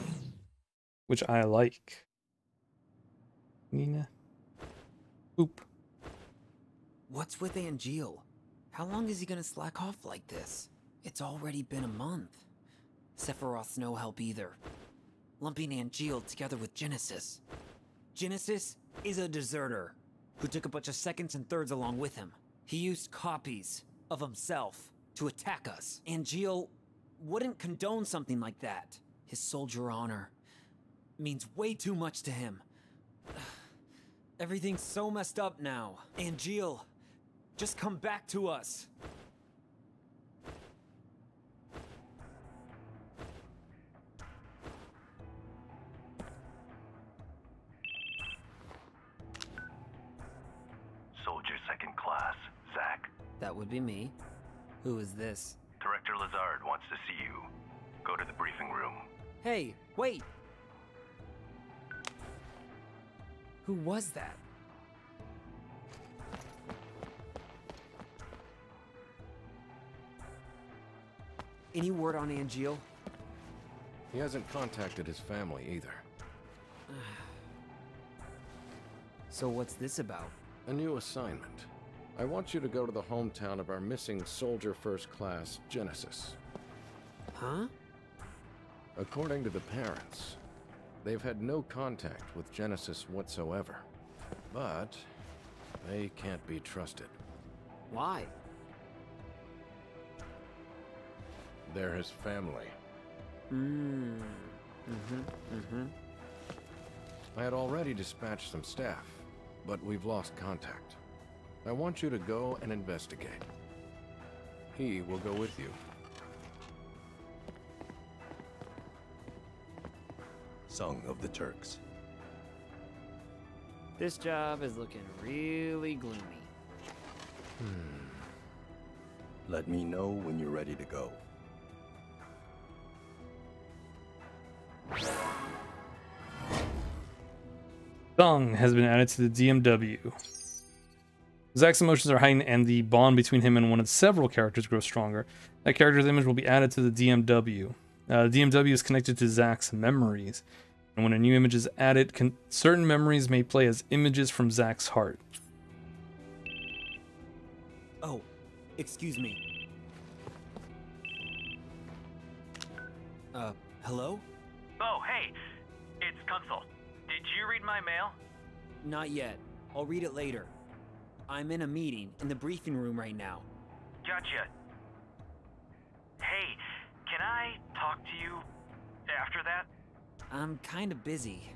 which I like. Nina. Oop. What's with Angeal? How long is he gonna slack off like this? It's already been a month. Sephiroth's no help either. Lumping Angeal together with Genesis. Genesis is a deserter who took a bunch of seconds and thirds along with him. He used copies of himself to attack us. Angeal wouldn't condone something like that. His soldier honor means way too much to him. Everything's so messed up now. Angeal, just come back to us. Soldier second class, Zack. That would be me. Who is this? Director Lazard wants to see you. Go to the briefing room. Hey, wait! Who was that? Any word on Angeal? He hasn't contacted his family either. So what's this about? A new assignment. I want you to go to the hometown of our missing soldier first class, Genesis. Huh? According to the parents, they've had no contact with Genesis whatsoever. But they can't be trusted. Why? They're his family. I had already dispatched some staff, but we've lost contact. I want you to go and investigate. He will go with you. Song of the Turks. This job is looking really gloomy. Let me know when you're ready to go. Sung has been added to the DMW. Zack's emotions are heightened and the bond between him and one of several characters grows stronger. That character's image will be added to the DMW. The DMW is connected to Zack's memories. And when a new image is added, certain memories may play as images from Zack's heart. Oh, excuse me. Hello? Oh, hey, it's Kunzel. Did you read my mail? Not yet. I'll read it later. I'm in a meeting in the briefing room right now. Gotcha. Hey, can I talk to you after that? I'm kind of busy,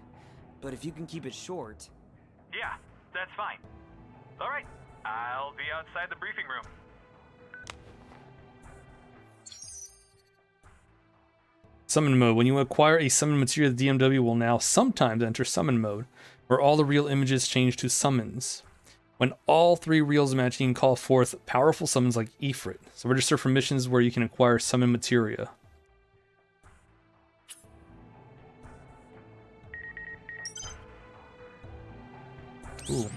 but if you can keep it short... Yeah, that's fine. All right, I'll be outside the briefing room. Summon mode. When you acquire a summon material, the DMW will now sometimes enter summon mode, where all the real images change to summons. When all three reels match, you can call forth powerful summons like Ifrit. So register for missions where you can acquire summon materia. Ooh.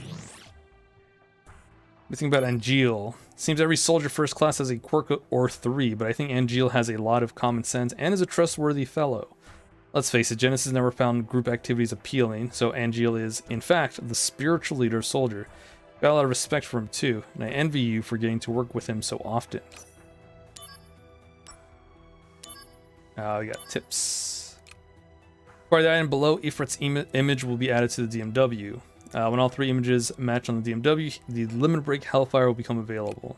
We think about Angeal. Seems every soldier first class has a quirk or three, but I think Angeal has a lot of common sense and is a trustworthy fellow. Let's face it, Genesis never found group activities appealing, so Angeal is, in fact, the spiritual leader of soldier. Got a lot of respect for him too, and I envy you for getting to work with him so often. We got tips. For the item below, Ifrit's image will be added to the DMW. When all 3 images match on the DMW, the Limit Break Hellfire will become available.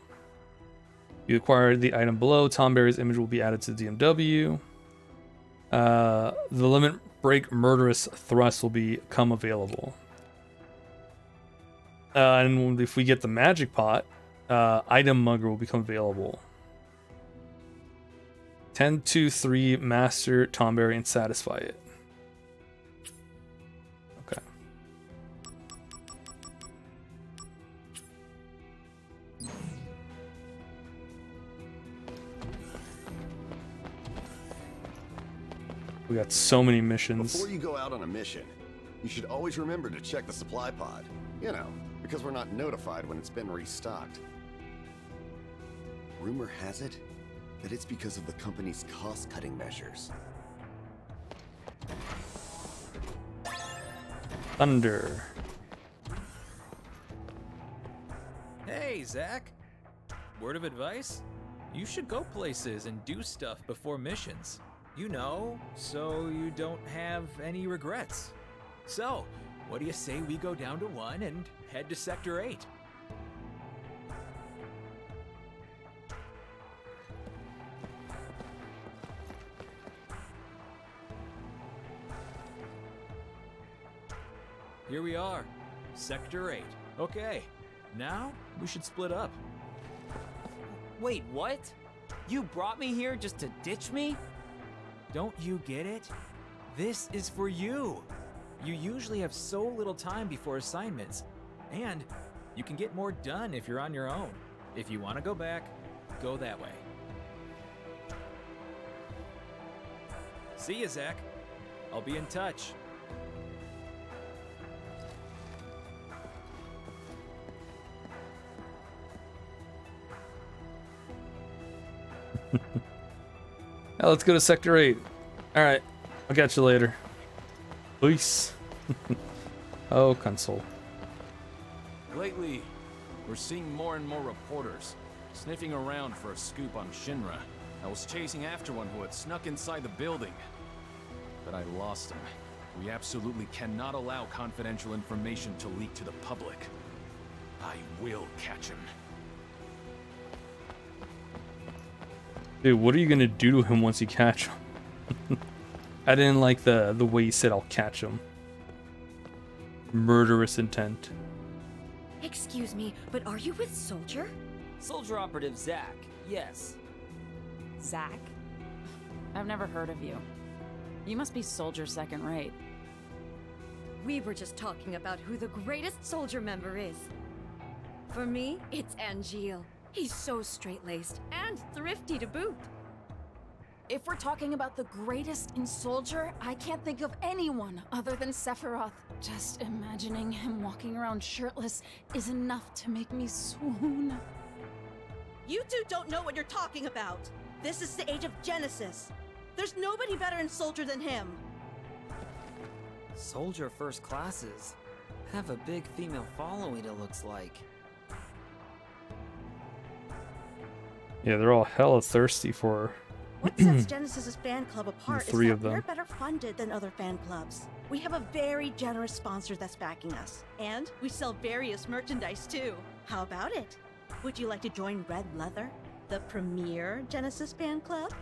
You acquire the item below, Tomberry's image will be added to the DMW. The Limit Break Murderous Thrust will become available. And if we get the Magic Pot, Item Mugger will become available. 10, 2, 3, Master Tomberry and satisfy it. Okay. We got so many missions. Before you go out on a mission, you should always remember to check the supply pod. You know, because we're not notified when it's been restocked. Rumor has it that it's because of the company's cost-cutting measures. Thunder. Hey, Zach. Word of advice? You should go places and do stuff before missions. You know, so you don't have any regrets. So, what do you say we go down to 1 and head to Sector 8? Here we are, Sector 8. Okay, now we should split up. Wait, what? You brought me here just to ditch me? Don't you get it? This is for you. You usually have so little time before assignments, and you can get more done if you're on your own. If you want to go back, go that way. See ya, Zach. I'll be in touch. Now let's go to Sector 8. Alright, I'll catch you later. Peace. Oh, console. Lately, we're seeing more and more reporters sniffing around for a scoop on Shinra. I was chasing after one who had snuck inside the building, but I lost him. We absolutely cannot allow confidential information to leak to the public. I will catch him. Dude, what are you gonna do to him once you catch him? I didn't like the way he said I'll catch him. Murderous intent. Excuse me, but are you with Soldier? Soldier Operative Zach, yes. Zach? I've never heard of you. You must be Soldier second rate. We were just talking about who the greatest Soldier member is. For me, it's Angeal. He's so straight-laced and thrifty to boot. If we're talking about the greatest in Soldier, I can't think of anyone other than Sephiroth. Just imagining him walking around shirtless is enough to make me swoon. You two don't know what you're talking about. This is the age of Genesis. There's nobody better in Soldier than him. Soldier first classes have a big female following, it looks like. Yeah, they're all hella thirsty for What sets Genesis's fan club apart is three that of them. we're better funded than other fan clubs. We have a very generous sponsor that's backing us. And we sell various merchandise too. How about it? Would you like to join Red Leather, the premier Genesis fan club?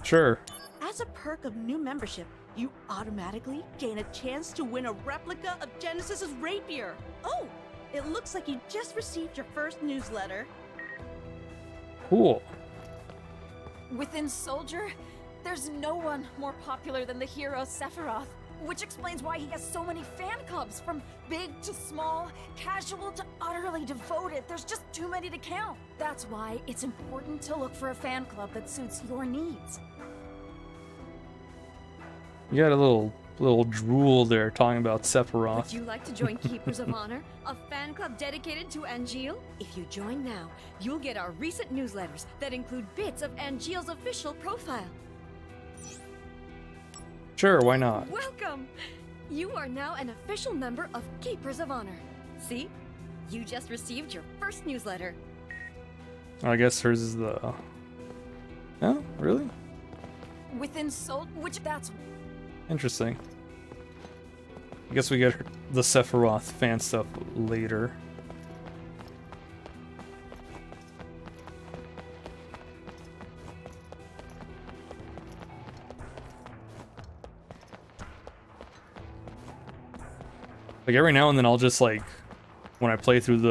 Sure. As a perk of new membership, you automatically gain a chance to win a replica of Genesis's rapier. Oh, it looks like you just received your first newsletter. Cool. Within Soldier, there's no one more popular than the hero Sephiroth, which explains why he has so many fan clubs, from big to small, casual to utterly devoted. There's just too many to count. That's why it's important to look for a fan club that suits your needs. You got a little drool there talking about Sephiroth. Would you like to join Keepers of Honor, a fan club dedicated to Angeal? If you join now, you'll get our recent newsletters that include bits of Angeal's official profile. Sure, why not? Welcome! You are now an official member of Keepers of Honor. See? You just received your first newsletter. I guess hers is the... Oh, really? Within which that's... Interesting. I guess we get the Sephiroth fan stuff later. Like every now and then I'll just like, when I play through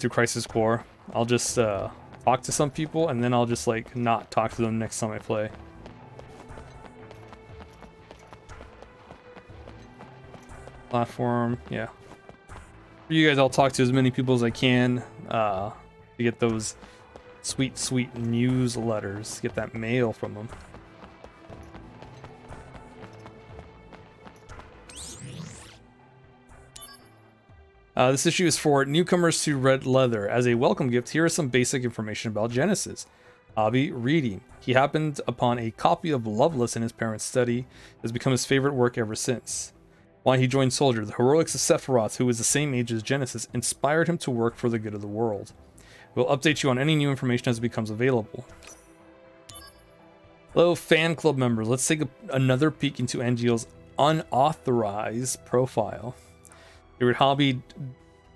Crisis Core, I'll just talk to some people and then I'll just like not talk to them next time I play. Platform, yeah. For you guys, I'll talk to as many people as I can to get those sweet, sweet newsletters, get that mail from them. This issue is for newcomers to Red Leather. As a welcome gift, here is some basic information about Genesis. Hobby, reading. He happened upon a copy of Loveless in his parents' study. It has become his favorite work ever since. Why he joined Soldier. The heroics of Sephiroth, who was the same age as Genesis, inspired him to work for the good of the world. We'll update you on any new information as it becomes available. Hello, fan club members. Let's take another peek into Angeal's unauthorized profile. Favorite hobby,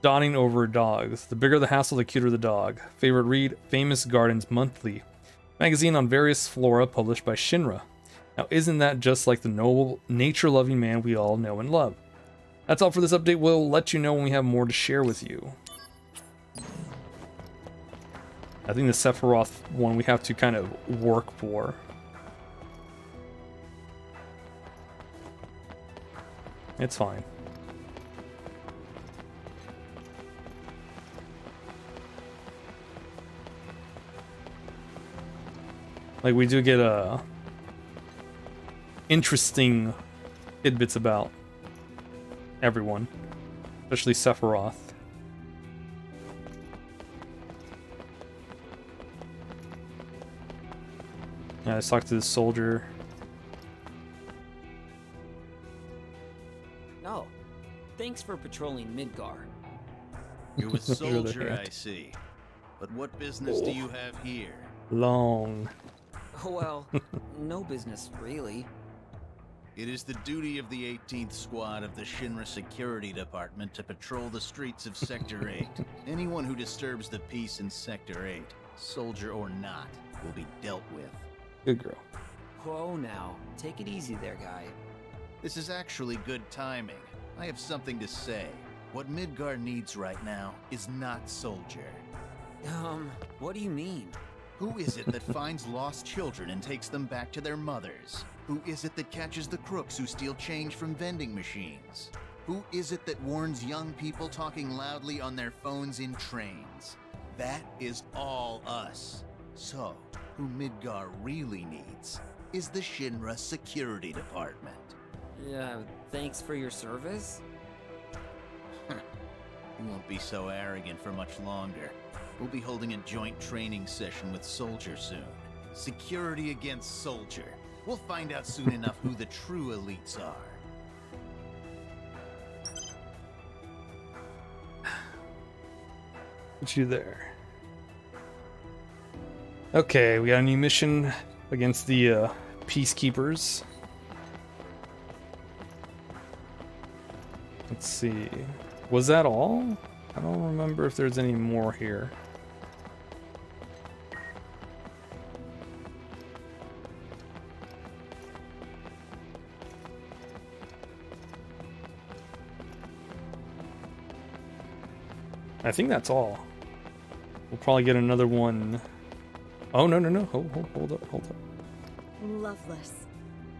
dawning over dogs. The bigger the hassle, the cuter the dog. Favorite read, Famous Gardens Monthly. Magazine on various flora published by Shinra. Now isn't that just like the noble, nature-loving man we all know and love? That's all for this update. We'll let you know when we have more to share with you. I think the Sephiroth one we have to kind of work for. It's fine. Like, we do get interesting tidbits about everyone, especially Sephiroth. Yeah, let's talk to the soldier. Oh, thanks for patrolling Midgar. You're with Soldier, I see. But what business do you have here? Long. Well, no business, really. It is the duty of the 18th Squad of the Shinra Security Department to patrol the streets of Sector 8. Anyone who disturbs the peace in Sector 8, soldier or not, will be dealt with. Good girl. Whoa now, take it easy there, guy. This is actually good timing. I have something to say. What Midgar needs right now is not Soldier. What do you mean? Who is it that finds lost children and takes them back to their mothers? Who is it that catches the crooks who steal change from vending machines? Who is it that warns young people talking loudly on their phones in trains? That is all us. So, who Midgar really needs is the Shinra Security Department. Thanks for your service? You won't be so arrogant for much longer. We'll be holding a joint training session with Soldier soon. Security against Soldier. We'll find out soon enough who the true elites are. Put you there. Okay, we got a new mission against the Peacekeepers. Let's see. Was that all? I don't remember if there's any more here. I think that's all. We'll probably get another one. Oh, no. Hold up. Loveless.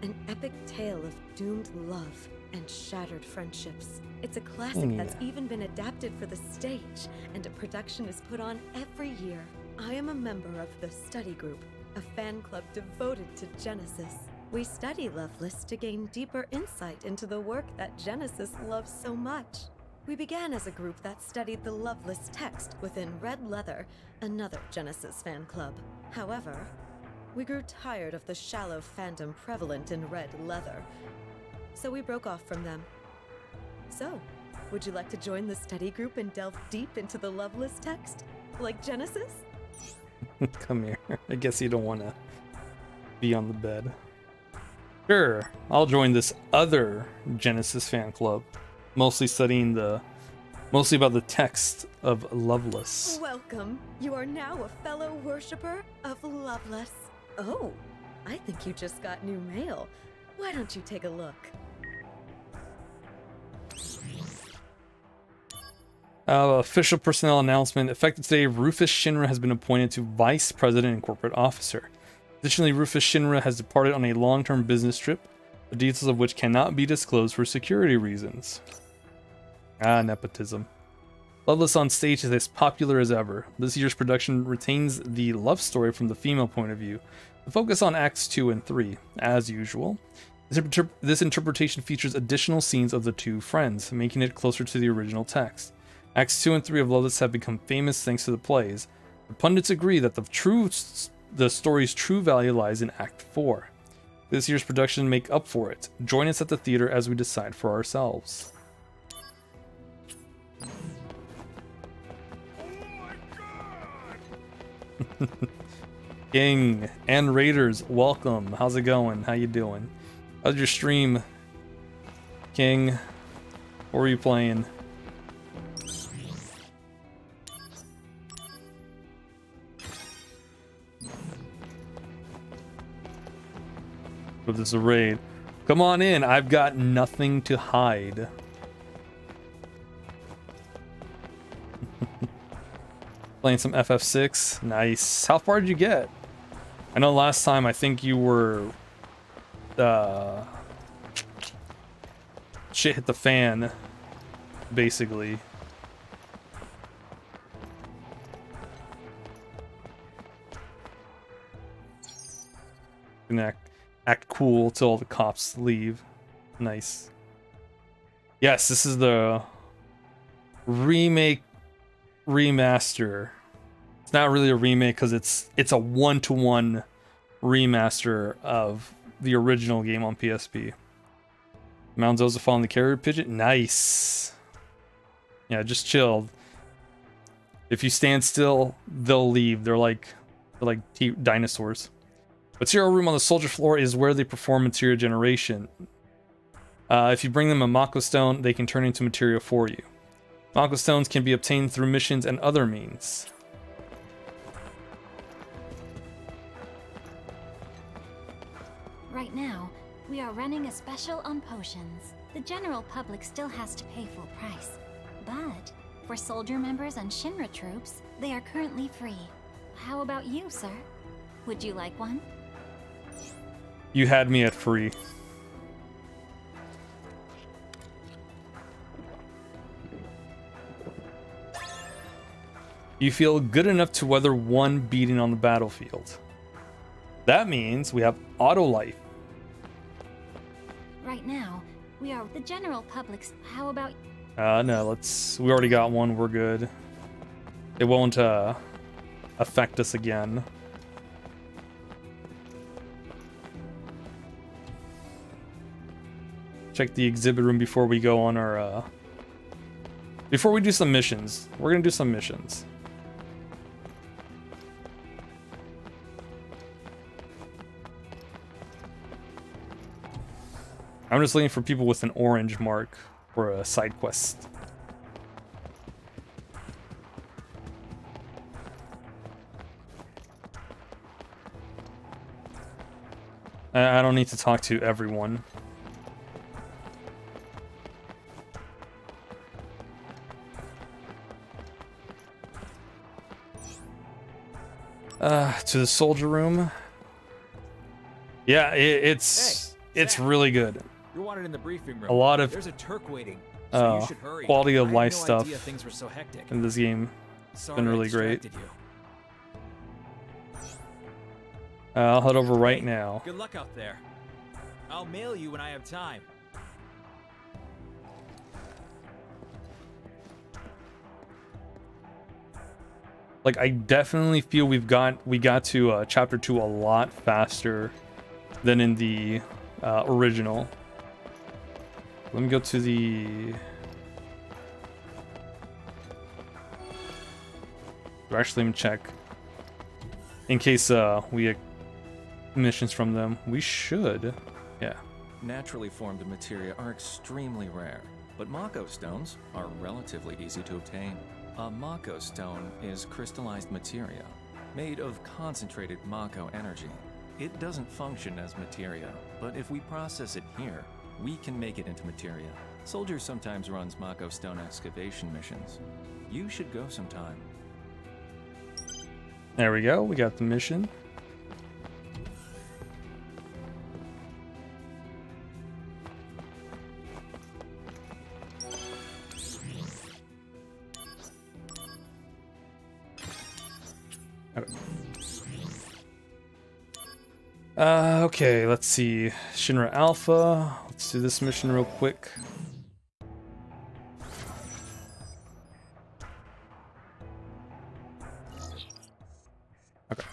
An epic tale of doomed love and shattered friendships. It's a classic that's even been adapted for the stage, and a production is put on every year. I am a member of the Study Group, a fan club devoted to Genesis. We study Loveless to gain deeper insight into the work that Genesis loves so much. We began as a group that studied the Loveless text within Red Leather, another Genesis fan club. However, we grew tired of the shallow fandom prevalent in Red Leather, so we broke off from them. So, Would you like to join the study group and delve deep into the Loveless text? Like Genesis? Come here. I guess you don't want to be on the bed. Sure, I'll join this other Genesis fan club, mostly about the text of Loveless. Welcome. You are now a fellow worshipper of Loveless. Oh, I think you just got new mail. Why don't you take a look? Official personnel announcement. Effective today, Rufus Shinra has been appointed to Vice President and Corporate Officer. Additionally, Rufus Shinra has departed on a long-term business trip, the details of which cannot be disclosed for security reasons. Nepotism. Loveless on stage is as popular as ever. This year's production retains the love story from the female point of view. The focus on Acts 2 and 3, as usual. This interpretation features additional scenes of the two friends, making it closer to the original text. Acts 2 and 3 of Loveless have become famous thanks to the plays. The pundits agree that the story's true value lies in Act 4. This year's production make up for it. Join us at the theater as we decide for ourselves. King and Raiders, welcome. How's it going? How you doing? How's your stream, King? What were you playing? But this is a raid. Come on in. I've got nothing to hide. Playing some FF6. Nice. How far did you get? I know last time I think you were shit hit the fan, basically. Gonna act cool till all the cops leave. Nice. Yes, this is the remake remaster. It's not really a remake because it's a one-to-one remaster of the original game on PSP. Mount Joseph on the carrier pigeon. Nice. Yeah, just chilled. If you stand still, they'll leave. They're like dinosaurs. Material room on the soldier floor is where they perform material generation. If you bring them a Mako stone, they can turn into material for you. Mako stones can be obtained through missions and other means. Right now, we are running a special on potions. The general public still has to pay full price. But for soldier members and Shinra troops, they are currently free. How about you, sir? Would you like one? You had me at free. You feel good enough to weather one beating on the battlefield. That means we have auto life. Right now, we are the general public's. How about? No, we already got one. We're good. It won't affect us again. Check the exhibit room before we go on our before we do some missions. We're gonna do some missions. I'm just looking for people with an orange mark for a side quest. I don't need to talk to everyone. To the soldier room. Yeah, it's really good. You're wanted in the briefing room. A lot of There's a Turk waiting, so you should hurry. quality of life I had no stuff idea things were so hectic. in this game. Sorry Been I really great. distracted you. I'll head over right now. Good luck out there. I'll mail you when I have time. Like, I definitely feel we got to chapter 2 a lot faster than in the original. Let me go to the actually even check in case we get missions from them. We should. Yeah. Naturally formed materia are extremely rare, but Mako stones are relatively easy to obtain. A Mako stone is crystallized materia, made of concentrated Mako energy. It doesn't function as materia, but if we process it here, we can make it into materia. Soldier sometimes runs Mako stone excavation missions. You should go sometime. There we go. We got the mission. Okay, let's see. Shinra Alpha. Let's do this mission real quick. Okay.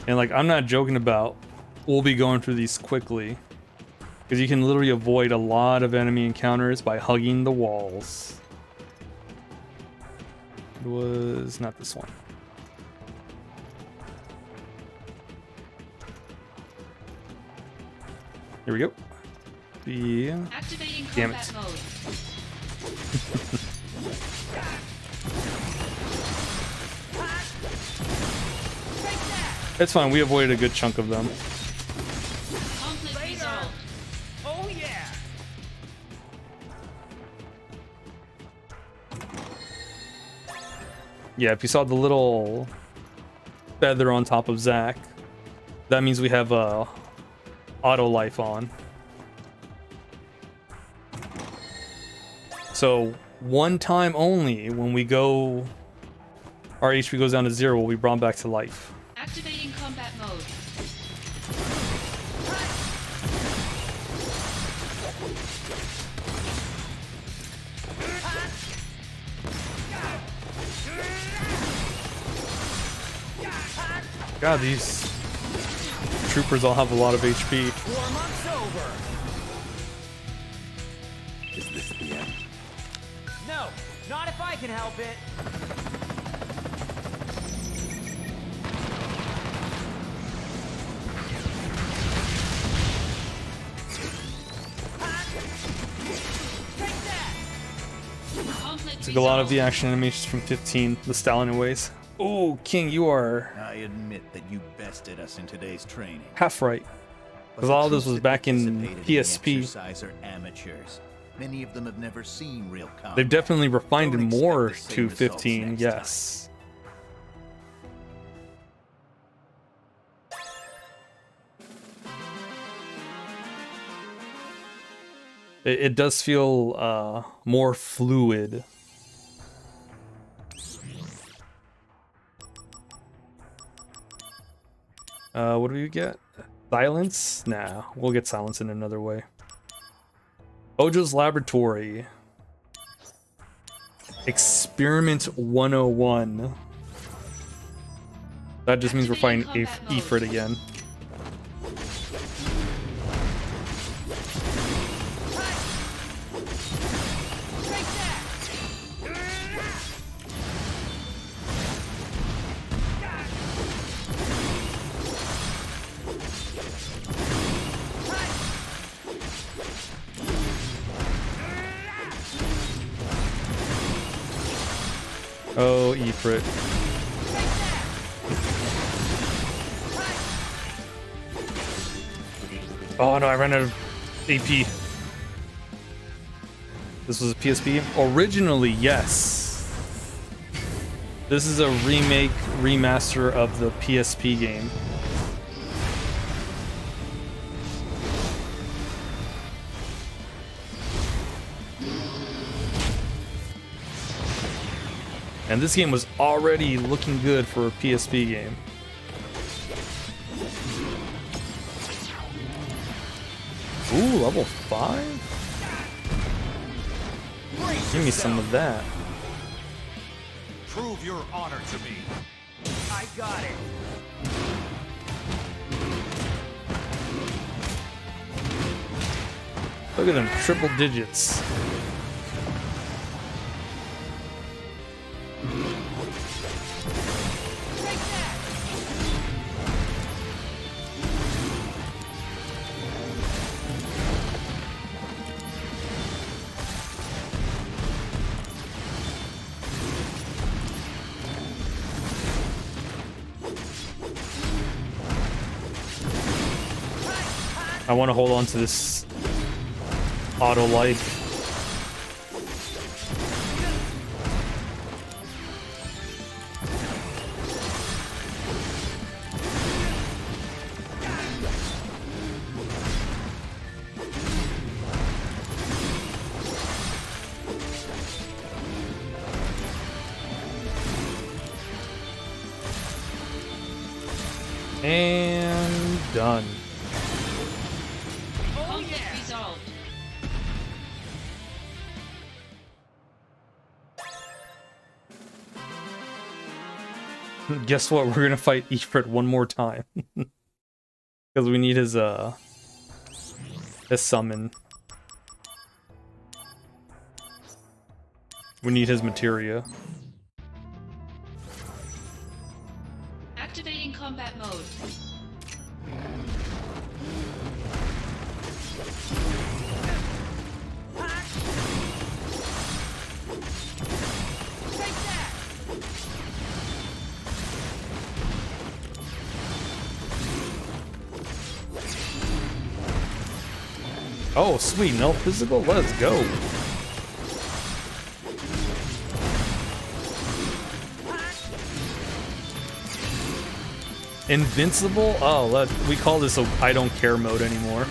And like, I'm not joking about, we'll be going through these quickly, because you can literally avoid a lot of enemy encounters by hugging the walls. It was not this one. Here we go. Activating Damn combat it. mode. It's fine, we avoided a good chunk of them. Conflict resolved. Oh yeah! Yeah, if you saw the little feather on top of Zack, that means we have auto life on. So one time only, when we go, our HP goes down to 0, we'll be brought back to life. Activating combat mode. God, these troopers all have a lot of HP. 4 months over. Is this the end? No, not if I can help it. Took a lot of the action animations from 15, the Stallion ways. Oh, King, you are I admit that you bested us in today's training. half right. Because all of this was back in PSP. Exercise are amateurs. Many of them have never seen real combat. They've definitely refined it Don't more expect the to same results 15, next yes. It does feel more fluid. What do we get? Silence? Nah, we'll get silence in another way. Ojo's Laboratory. Experiment 101. That just means we're fighting Ifrit again. Oh, Ifrit. Oh no, I ran out of AP. This was a PSP? Originally, yes. This is a remake, remaster of the PSP game. And this game was already looking good for a PSP game. Ooh, level 5? Give me some of that. Prove your honor to me. I got it. Look at them, triple digits. I want to hold on to this auto life. And done. Conflict resolved. Guess what? We're gonna fight Ifrit one more time. Because we need his summon. We need his materia. Activating combat mode. Oh, sweet, no physical? Let's go. Invincible? Oh, we call this a I don't care mode anymore.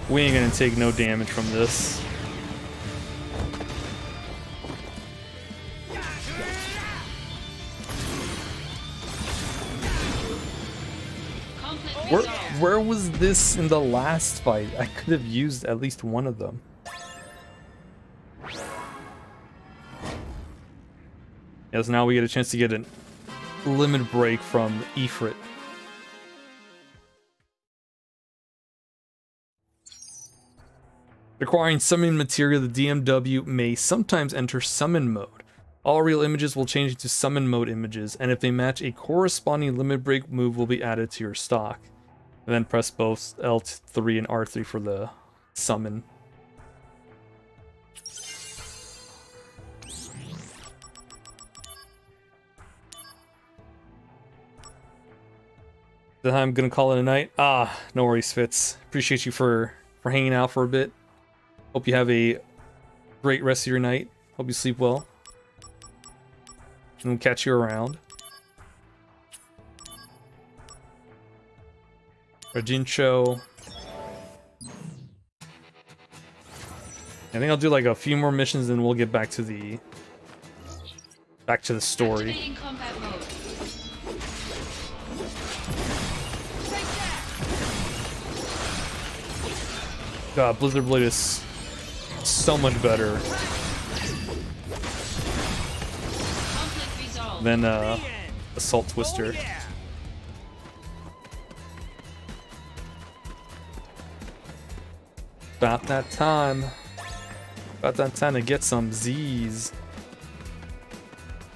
We ain't gonna take no damage from this. Where was this in the last fight? I could have used at least one of them. Yes, now we get a chance to get a limit break from Ifrit. Requiring summon materia, the DMW may sometimes enter summon mode. All real images will change into summon mode images, and if they match a corresponding limit break move will be added to your stock. And then press both L3 and R3 for the summon. Then I'm gonna call it a night. Ah, no worries, Fitz. Appreciate you for hanging out for a bit. Hope you have a great rest of your night. Hope you sleep well. And we'll catch you around. Rajincho. I think I'll do like a few more missions and we'll get back to the story. Activating combat mode. God, Blizzard Blade is so much better than Assault Twister. About that time. About that time to get some Z's.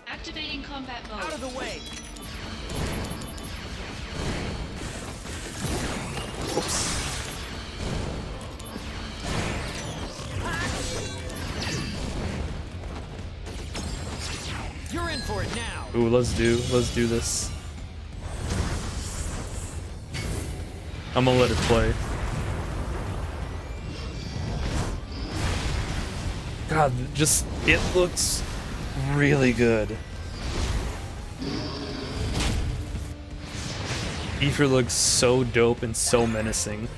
Activating combat mode. Out of the way. Oops. You're in for it now. Ooh, let's do this. I'm gonna let it play. God, it looks really good. Aether looks so dope and so menacing.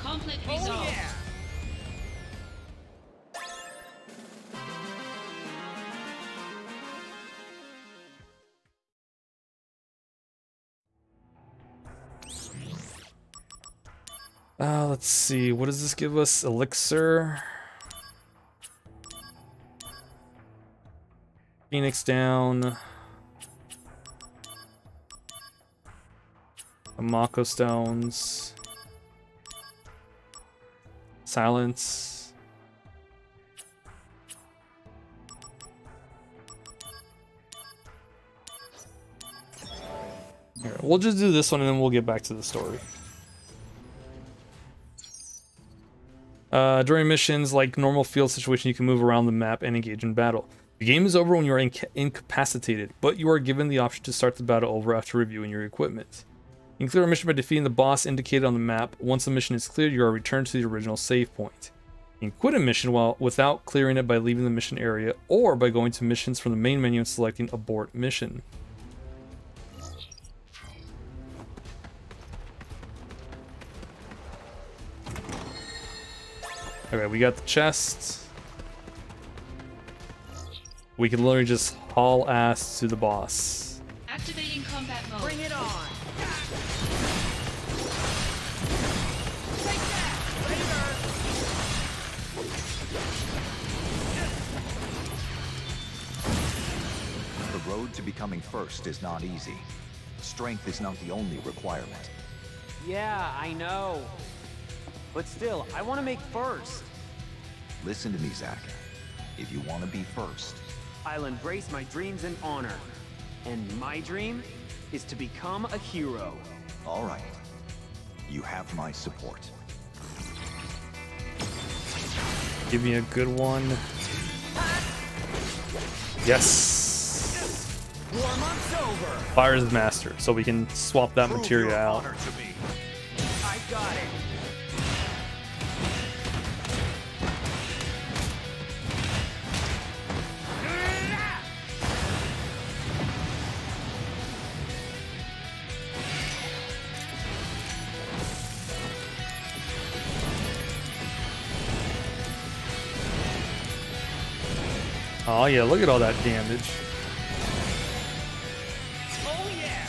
Conflict resolved. Let's see, what does this give us? Elixir. Phoenix down. Mako stones. Silence. Here, we'll just do this one and then we'll get back to the story. During missions, like normal field situation, you can move around the map and engage in battle. The game is over when you are incapacitated, but you are given the option to start the battle over after reviewing your equipment. You can clear a mission by defeating the boss indicated on the map. Once the mission is cleared, you are returned to the original save point. You can quit a mission without clearing it by leaving the mission area, or by going to missions from the main menu and selecting abort mission. Okay, we got the chest. We can literally just haul ass to the boss. Activating combat mode. Bring it on. The road to becoming first is not easy. Strength is not the only requirement. Yeah, I know. But still, I want to make first. Listen to me, Zack. If you want to be first, I'll embrace my dreams and honor. And my dream is to become a hero. all right. You have my support. Give me a good one. Yes. Warm-up's over. Fire's master, so we can swap that materia out. I got it. Oh yeah, look at all that damage. Oh yeah.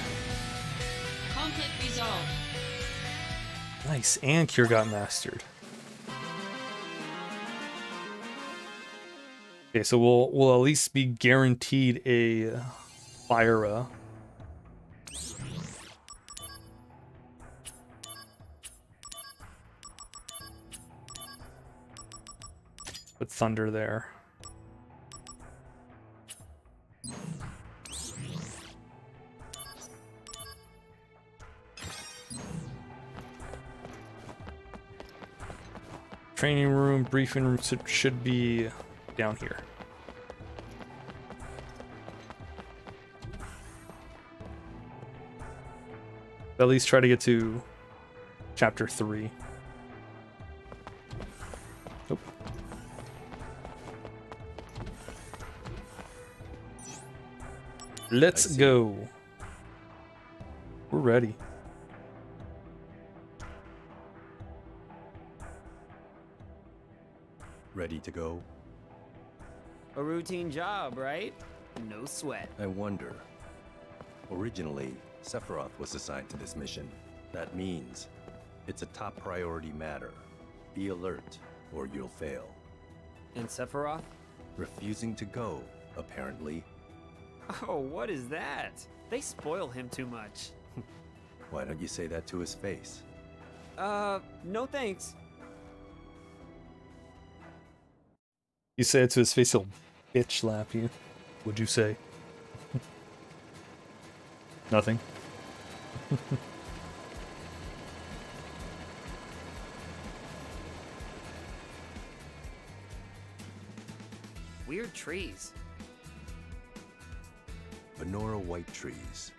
Conflict resolved. Nice, and Cure got mastered. Okay, so we'll at least be guaranteed a fire. Put thunder there. Training room, briefing room should be down here. At least try to get to chapter 3. Nope. Let's go. We're ready. Ready to go? A routine job, right? No sweat. I wonder. Originally, Sephiroth was assigned to this mission. That means it's a top priority matter. Be alert, or you'll fail. And Sephiroth? Refusing to go, apparently. Oh, what is that? They spoil him too much. Why don't you say that to his face? No thanks. You say it to his face, he'll bitch slap you. What'd you say? Nothing. Weird trees. Benora white trees.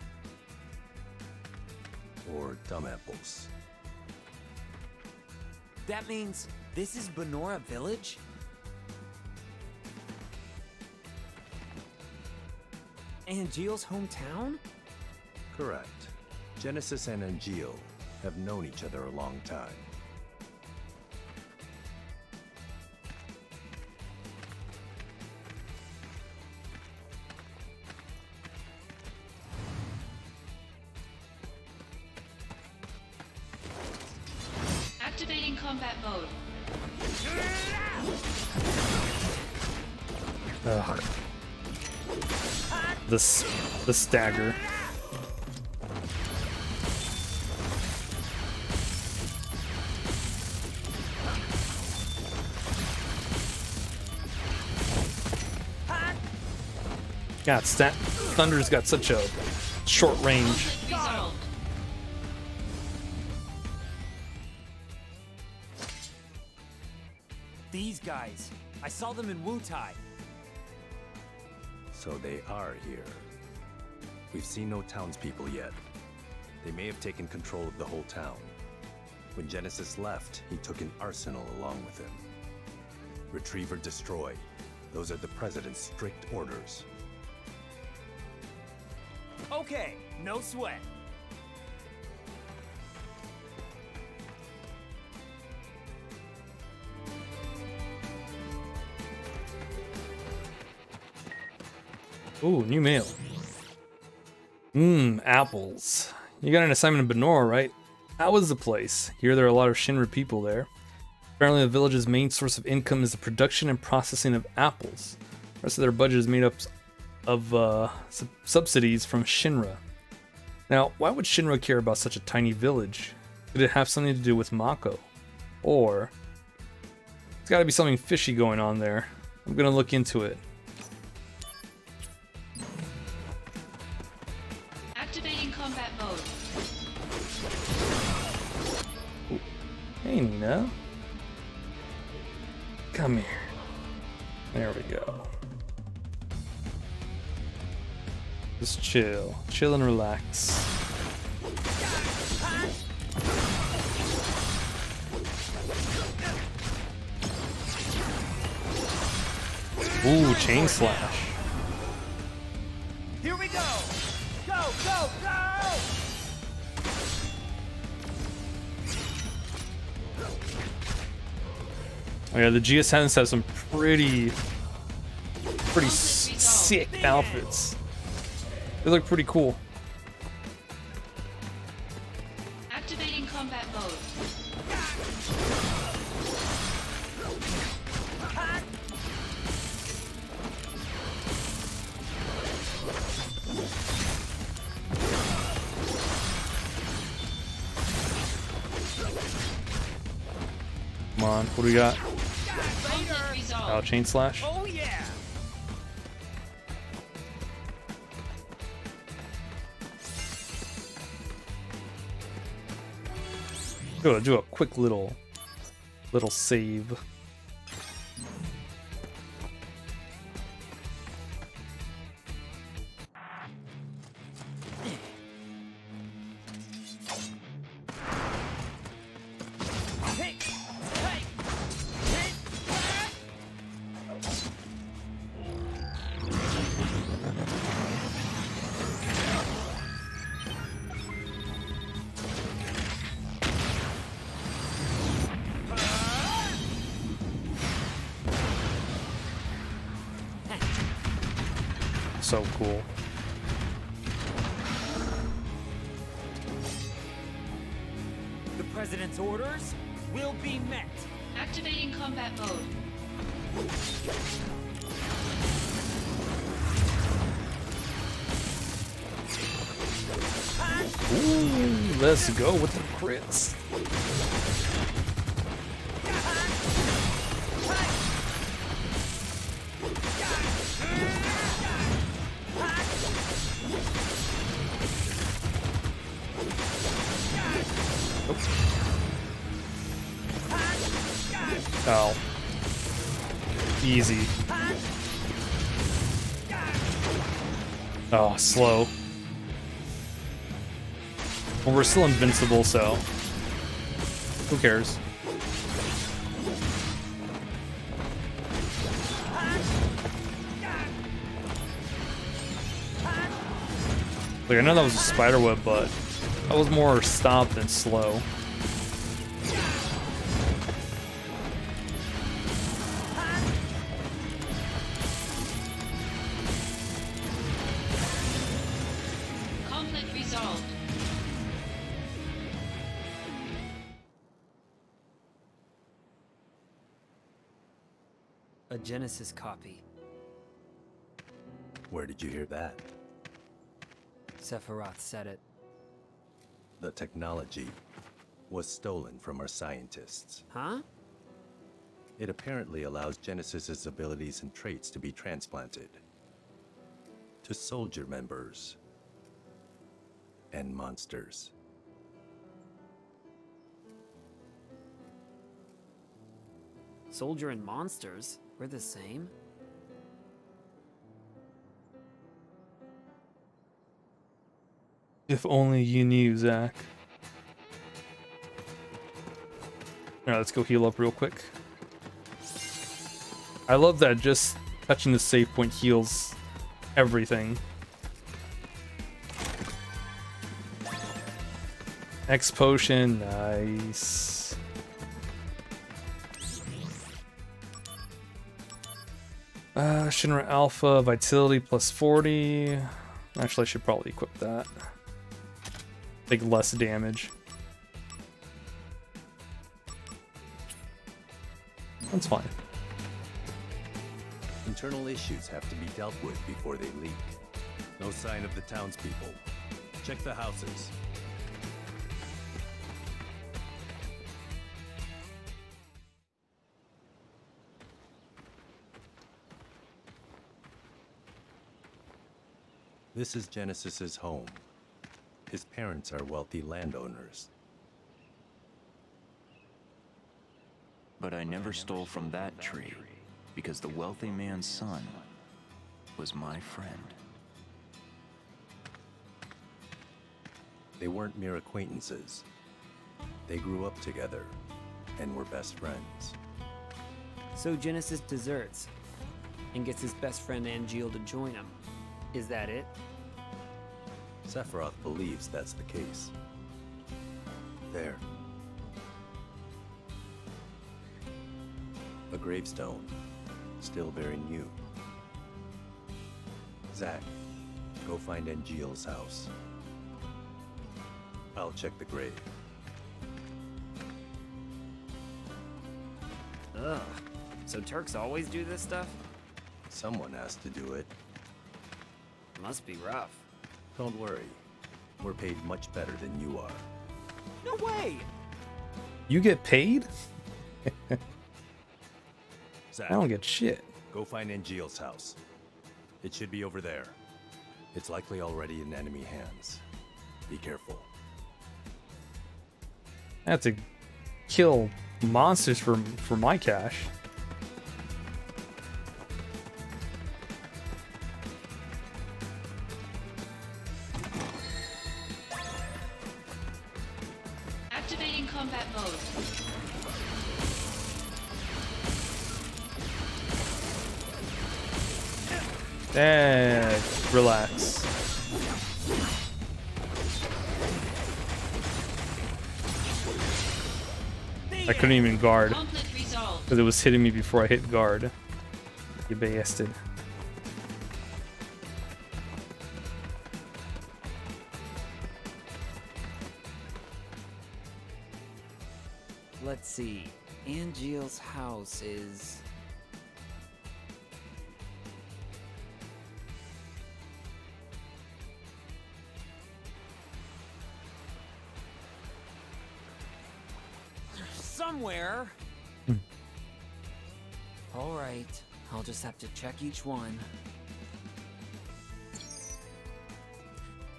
Or dumb apples. That means this is Benora Village? Angeal's hometown? Correct. Genesis and Angeal have known each other a long time. Activating combat mode. Ugh. The stagger. God, Thunder's got such a short range. Resolved. guys. I saw them in Wutai. So they are here. We've seen no townspeople yet. They may have taken control of the whole town. When Genesis left, he took an arsenal along with him. Retrieve or destroy. Those are the President's strict orders. Okay, no sweat. Ooh, new mail. Apples. You got an assignment in Benora, right? How was the place? Here there are a lot of Shinra people there. Apparently the village's main source of income is the production and processing of apples. The rest of their budget is made up of subsidies from Shinra. Now, why would Shinra care about such a tiny village? Could it have something to do with Mako? Or, there's gotta be something fishy going on there. I'm gonna look into it. Activating combat mode. Ooh. Hey, Nina. Come here. There we go. Just chill. Chill and relax. Ooh, chain slash. Here we go! Go, go, go! Oh yeah, the GSNs have some pretty sick outfits. They look pretty cool. Activating combat mode. Come on, what do we got? Conflict resolved. Oh, chain slash. Oh yeah! Do a quick little save. So cool. The President's orders will be met. Activating combat mode. Ooh, let's go with the crits. Oh. Easy. Oh, slow. Well, we're still invincible, so who cares? Like, I know that was a spider web, but that was more stop than slow. Conflict resolved. A Genesis copy. Where did you hear that? Sephiroth said it. The technology was stolen from our scientists. Huh? It apparently allows Genesis's abilities and traits to be transplanted to soldier members and monsters. Soldier and monsters, we're the same. If only you knew, Zach. Alright, let's go heal up real quick. I love that just touching the save point heals everything. X potion, nice. Shinra Alpha, Vitality plus 40. Actually, I should probably equip that. Take less damage. That's fine. Internal issues have to be dealt with before they leak. No sign of the townspeople. Check the houses. This is Genesis's home. His parents are wealthy landowners. But I never stole from that tree, because the wealthy man's son was my friend. They weren't mere acquaintances. They grew up together and were best friends. So Genesis deserts and gets his best friend Angeal to join him. Is that it? Sephiroth believes that's the case. There. A gravestone, still very new. Zack, go find Angeal's house. I'll check the grave. Ugh. So Turks always do this stuff? Someone has to do it. Must be rough. Don't worry. We're paid much better than you are. No way! You get paid? Zack, I don't get shit. go find Angeal's house. It should be over there. It's likely already in enemy hands. Be careful. I have to kill monsters for my cash. Activating combat mode. Relax. I couldn't even guard because it was hitting me before I hit guard. You bastard. Let's see. Angeal's house is... somewhere. All right, I'll just have to check each one.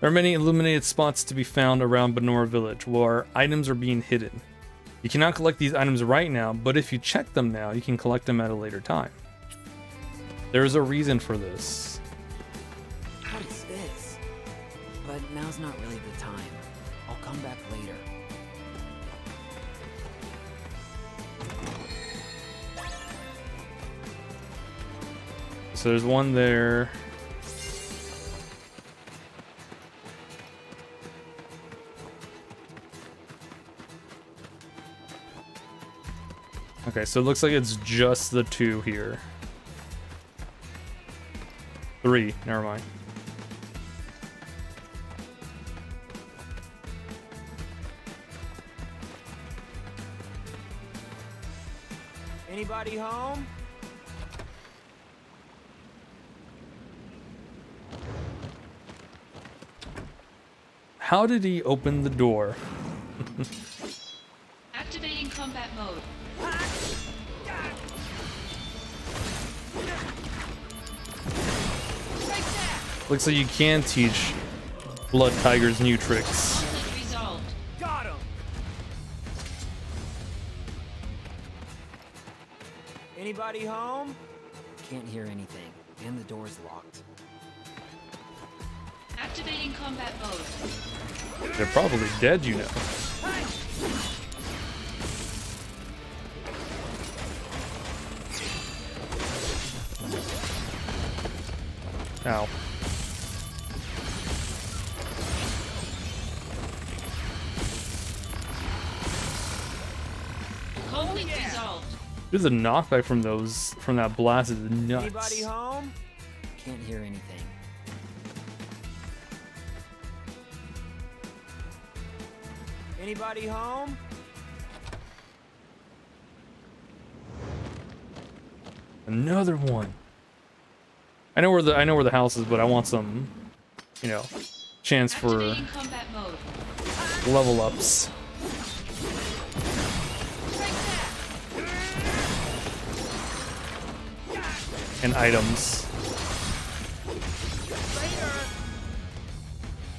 There are many illuminated spots to be found around Benora Village where items are being hidden. You cannot collect these items right now, but if you check them now, you can collect them at a later time. There is a reason for this. What is this? But now's not really the time. I'll come back later. So there's one there. Okay, so it looks like it's just the two here. 3, never mind. Anybody home? How did he open the door? Activating combat mode. Looks like you can teach Blood Tigers new tricks. Conflict resolved. Got him. Anybody home? Can't hear anything, and the door's locked. Activating combat mode. They're probably dead, you know. Ow. Conflict resolved. There's a knockback from that blast is nuts. Anybody home? Can't hear anything. Anybody home? Another one. I know where the house is, but I want some, you know, chance for Activating combat mode. level ups. And items.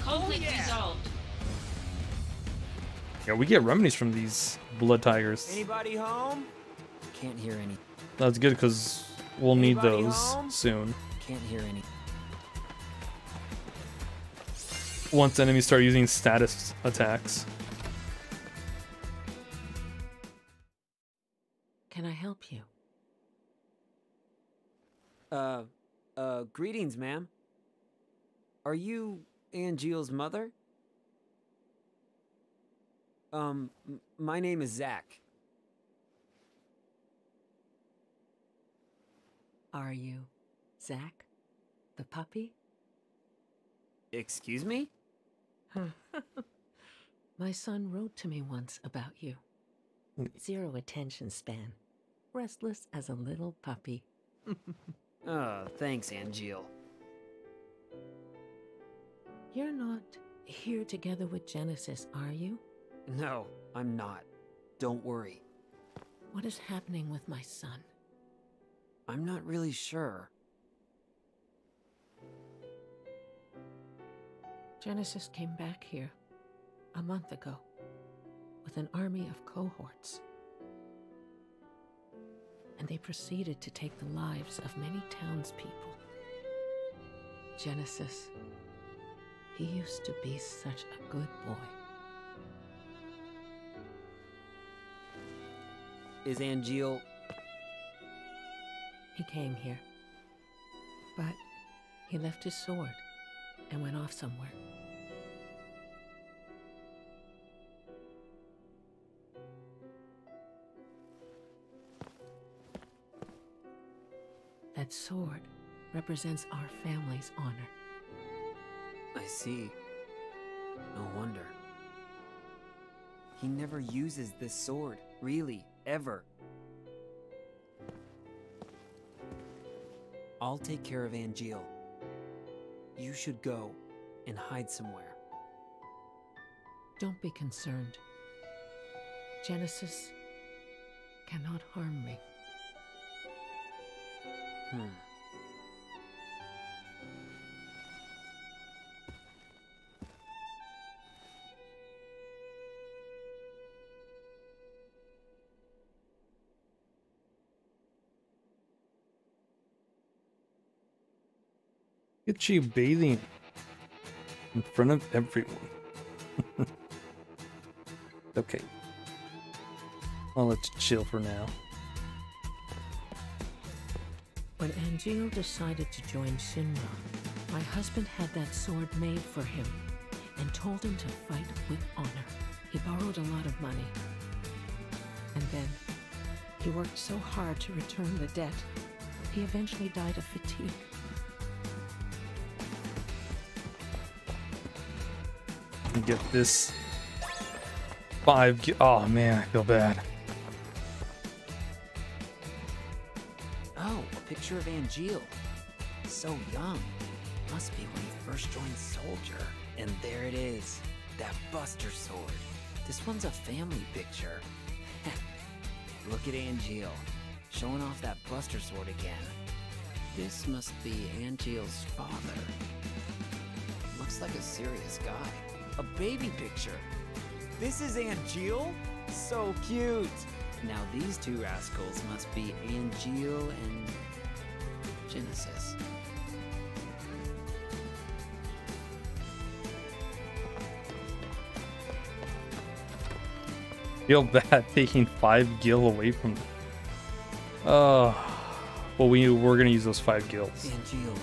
Conflict resolved. Yeah, we get remedies from these blood tigers. Anybody home? Can't hear any. That's good because we'll need Anybody those home? soon. Can't hear any. Once enemies start using status attacks. Can I help you? Greetings, ma'am. Are you Angeal's mother? My name is Zach. Are you Zach, the puppy? Excuse me? My son wrote to me once about you. 0 attention span. Restless as a little puppy. Thanks, Angeel. You're not here together with Genesis, are you? No, I'm not. Don't worry. What is happening with my son? I'm not really sure. Genesis came back here a month ago with an army of cohorts. And they proceeded to take the lives of many townspeople. Genesis, he used to be such a good boy. Is Angeel... He came here, but he left his sword and went off somewhere. That sword represents our family's honor. I see. No wonder. He never uses this sword, really, ever. I'll take care of Angeel. You should go and hide somewhere. Don't be concerned. Genesis cannot harm me. Get you bathing in front of everyone. Okay. I'll let you chill for now. When Angeel decided to join Shinra, my husband had that sword made for him and told him to fight with honor. He borrowed a lot of money. And then he worked so hard to return the debt, he eventually died of fatigue. Get this 5. Oh man, I feel bad. Oh, a picture of Angeel. So young. Must be when he first joined Soldier. And there it is. That Buster sword. This one's a family picture. Look at Angeel. Showing off that Buster sword again. This must be Angeel's father. Looks like a serious guy. A baby picture. This is Angeel? So cute. Now these two rascals must be Angeal and Genesis. Feel bad taking 5 gil away from them. Well, we're gonna use those 5 gils. Angeal,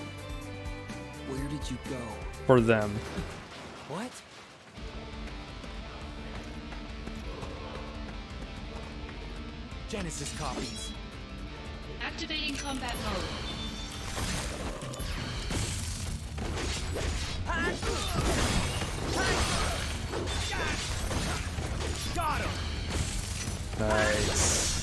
where did you go? For them. What? Genesis copies. Activating combat mode. Got him. Nice.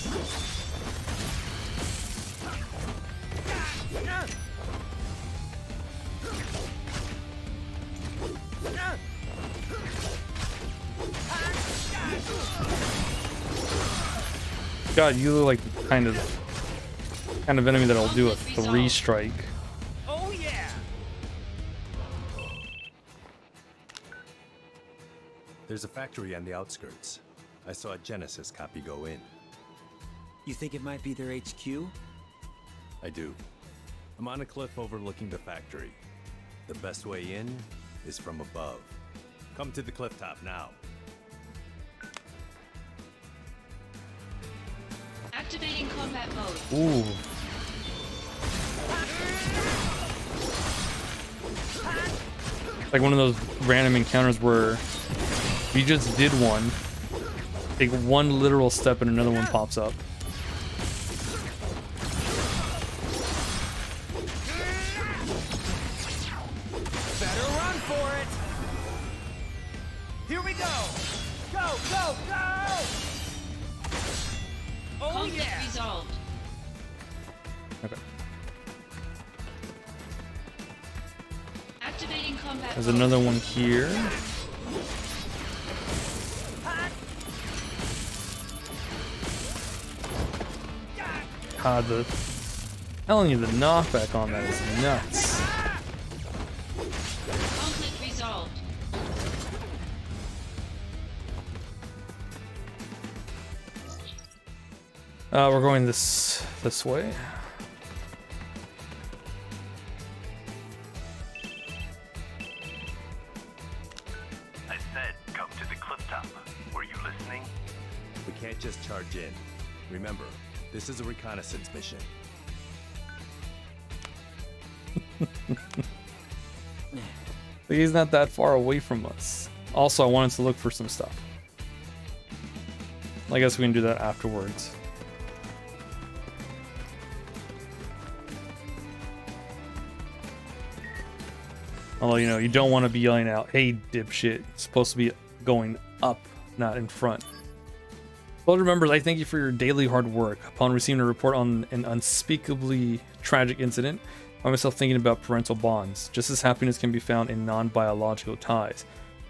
God, you look like the kind of enemy that'll do a 3 strike. Oh yeah. There's a factory on the outskirts. I saw a Genesis copy go in. You think it might be their HQ? I do. I'm on a cliff overlooking the factory. The best way in is from above. Come to the cliff top now. Activating combat mode. Ooh. Like one of those random encounters where you just did one, take one literal step and another one pops up. Better run for it. Here we go. Go, go, go. Oh Conflict yeah. resolved. Okay. Activating combat There's mode. another one here. God, telling you the knockback on that is nuts. Conflict resolved. We're going this way. I said come to the cliff top. Were you listening? We can't just charge in. Remember, this is a reconnaissance mission. He's not that far away from us. Also, I wanted to look for some stuff. I guess we can do that afterwards. Although, you know, you don't want to be yelling out, "Hey, dipshit." It's supposed to be going up, not in front. Soldier members, I thank you for your daily hard work. Upon receiving a report on an unspeakably tragic incident, I find myself thinking about parental bonds. Just as happiness can be found in non-biological ties,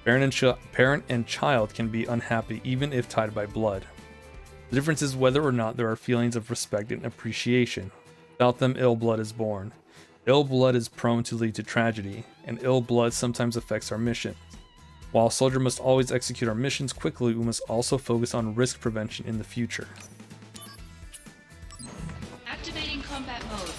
parent and child can be unhappy even if tied by blood. The difference is whether or not there are feelings of respect and appreciation. Without them, ill blood is born. Ill blood is prone to lead to tragedy, and ill blood sometimes affects our mission. While a soldier must always execute our missions quickly, we must also focus on risk prevention in the future. Activating combat mode.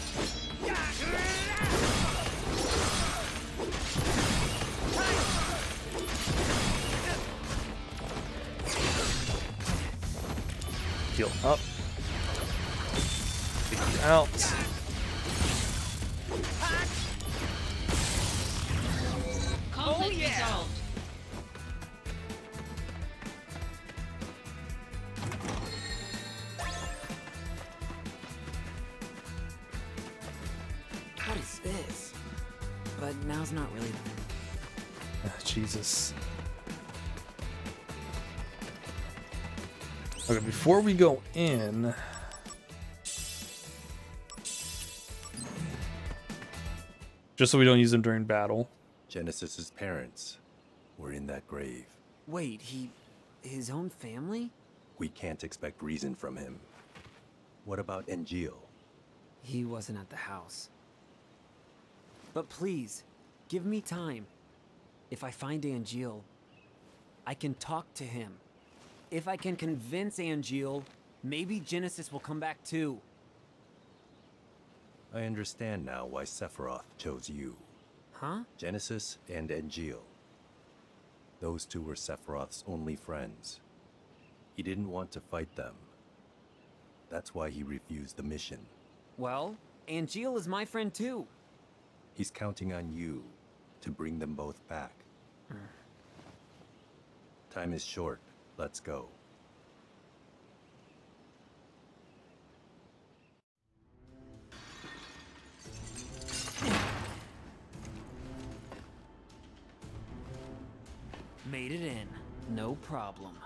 Heal up. Take you out. Conflict resolved. What is this? But now's not really. Jesus. Okay, before we go in, just so we don't use them during battle. Genesis's parents were in that grave. Wait, his own family? We can't expect reason from him. What about Angeal? He wasn't at the house. But please, give me time. If I find Angeal, I can talk to him. If I can convince Angeal, Maybe Genesis will come back too. I understand now why Sephiroth chose you. Huh? Genesis and Angeal. Those two were Sephiroth's only friends. He didn't want to fight them. That's why he refused the mission. Well, Angeal is my friend too. He's counting on you to bring them both back. Time is short. Let's go. Made it in. No problem.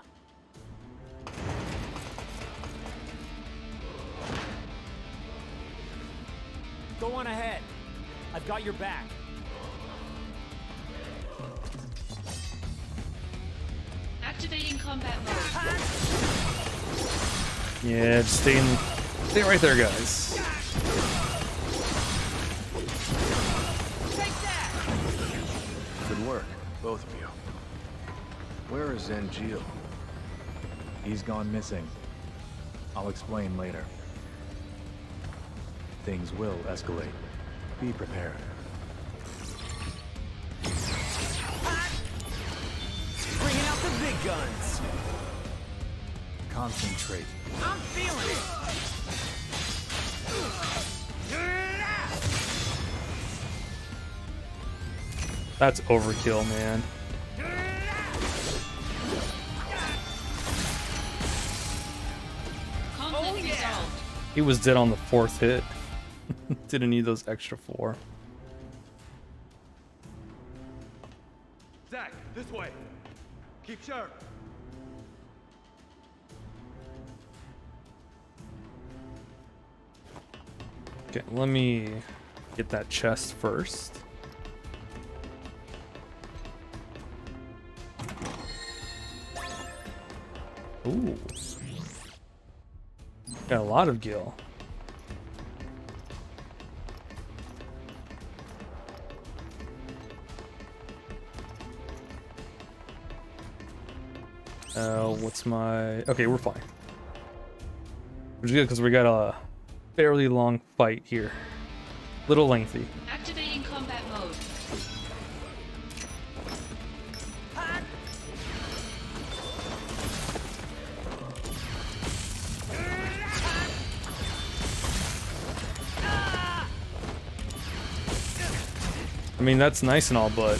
Go on ahead. I've got your back. Activating combat mode. Yeah, just stay right there, guys. Good work, both of you. Where is Angeal? He's gone missing. I'll explain later. Things will escalate. Be prepared. Bringing out the big guns. Concentrate. I'm feeling it. That's overkill, man. Conflict resolved. He was dead on the 4th hit. Didn't need those extra 4. Zack, this way. Keep sharp. Okay, let me get that chest first. Ooh. Got a lot of gil. What's my... Okay, we're fine. Which is good because we got a fairly long fight here. Little lengthy. Activating combat mode. I mean, that's nice and all, but...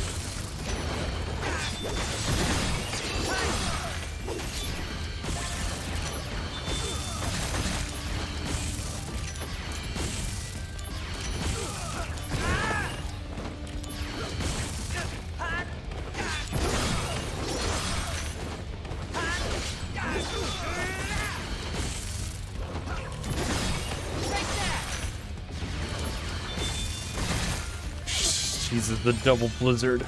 Jesus, the double blizzard.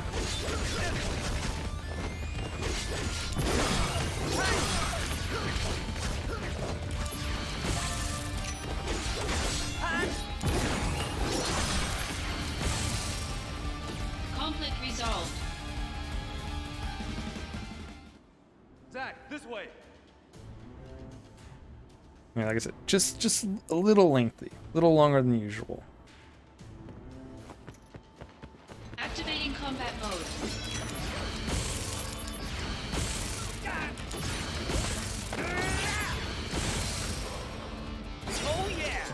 Conflict resolved. Zack, this way. Yeah, like I said, just a little lengthy, a little longer than usual. Activating combat mode. Oh yeah!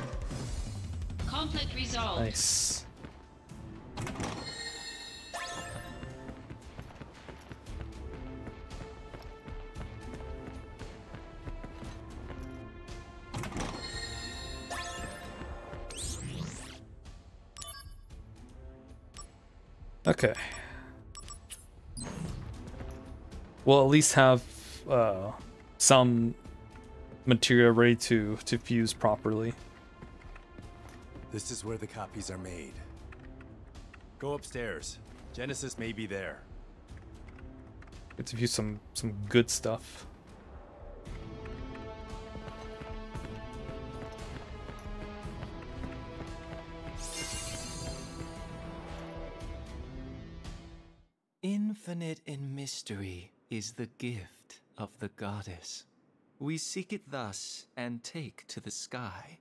Conflict resolved. Nice. Okay. We'll at least have some material ready to fuse properly. This is where the copies are made. Go upstairs. Genesis may be there. Get to fuse some good stuff. Infinite in mystery is the gift of the goddess. We seek it thus and take to the sky.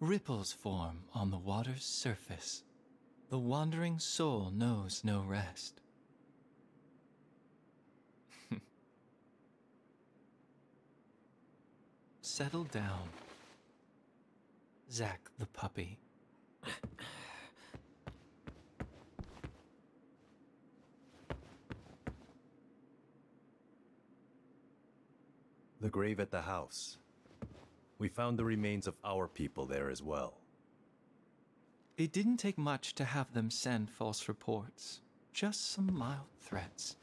Ripples form on the water's surface. The wandering soul knows no rest. Settle down, Zack the puppy. The grave at the house. We found the remains of our people there as well. It didn't take much to have them send false reports. Just some mild threats.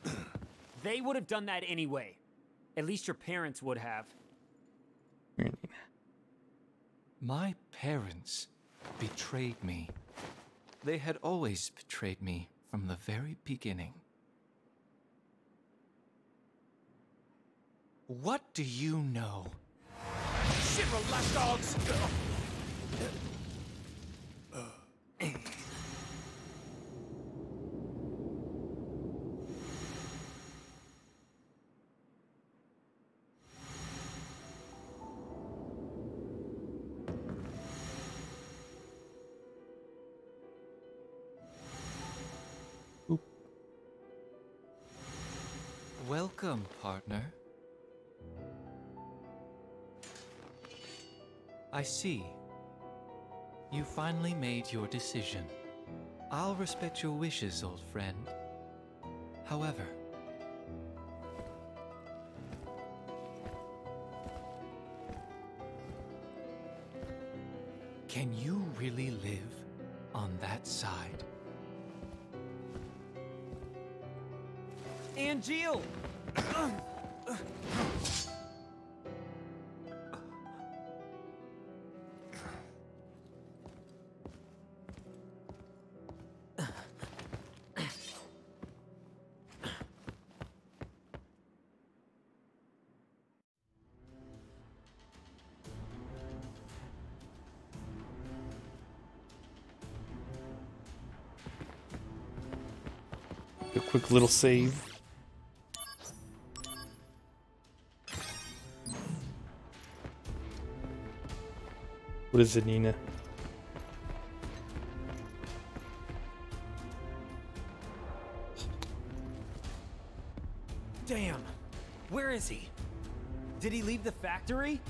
They would have done that anyway. At least your parents would have. My parents betrayed me. They had always betrayed me from the very beginning. What do you know? Shinra lapdogs! Welcome, partner. I see. You finally made your decision. I'll respect your wishes, old friend. However, can you really live on that side? Angeal! A quick little save. What is it, Nina? Damn! Where is he? Did he leave the factory?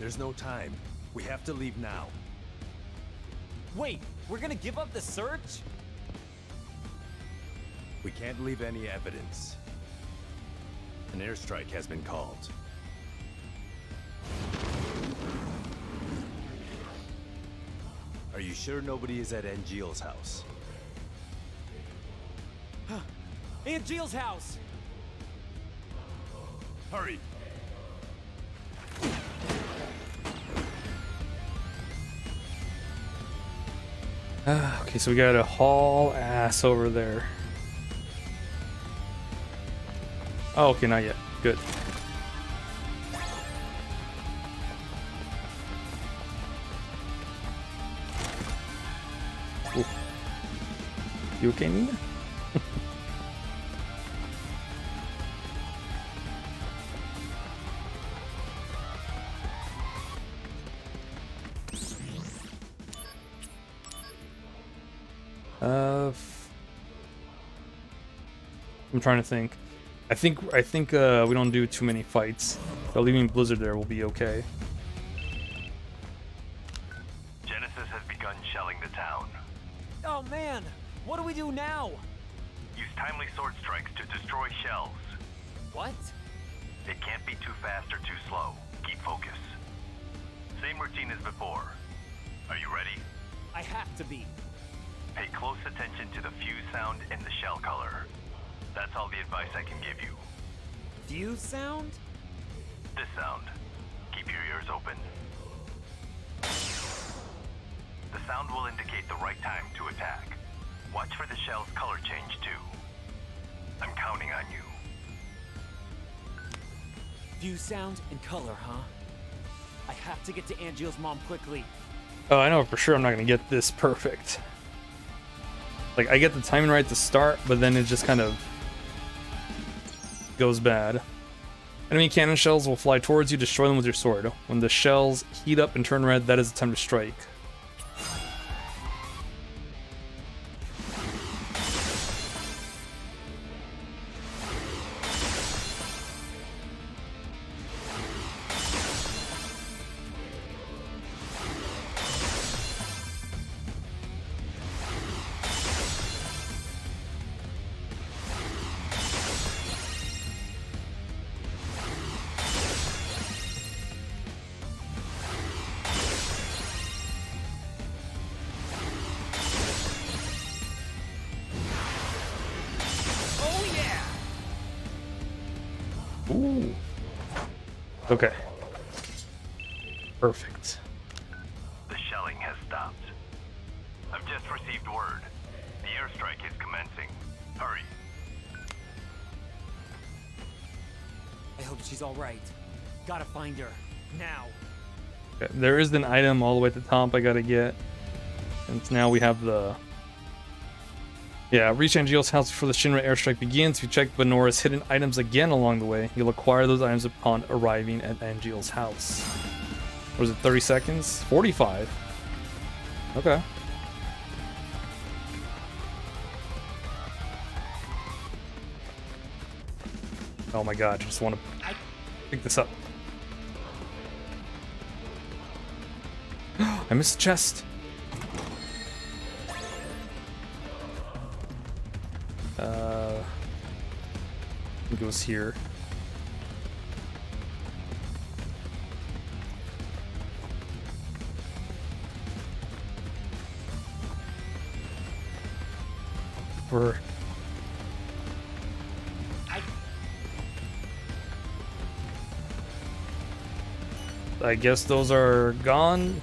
There's no time. We have to leave now. Wait, we're gonna give up the search? We can't leave any evidence. An airstrike has been called. Are you sure nobody is at Angeal's house? Angeal's house! Hurry! Okay, so we got a haul ass over there. Oh, okay, not yet. Good. Ooh. You okay, Nina? I'm trying to think. I think we don't do too many fights. So leaving Blizzard there will be okay. Genesis has begun shelling the town. Oh man! What do we do now? Use timely sword strikes to destroy shells. What? It can't be too fast or too slow. Keep focus. Same routine as before. Are you ready? I have to be. Pay close attention to the fuse sound and the shell color. That's all the advice I can give you. Fuse sound? This sound. Keep your ears open. The sound will indicate the right time to attack. Watch for the shell's color change too. I'm counting on you. View, sound, and color, huh? I have to get to Angeal's mom quickly. Oh, I know for sure I'm not gonna get this perfect. Like, I get the timing right to start, but then it just kind of goes bad. Enemy cannon shells will fly towards you, destroy them with your sword. When the shells heat up and turn red, that is the time to strike. Ooh. Okay. Perfect. The shelling has stopped. I've just received word. The airstrike is commencing. Hurry. I hope she's all right. Gotta find her. Now. Okay. There is an item all the way at the top I gotta get. And now we have the... Yeah, reach Angeal's house before the Shinra airstrike begins. If you check Benora's hidden items again along the way, you'll acquire those items upon arriving at Angeal's house. What was it, 30 seconds? 45. Okay. Oh my god, I just want to pick this up. I missed the chest. I think it was here. Or I guess those are gone.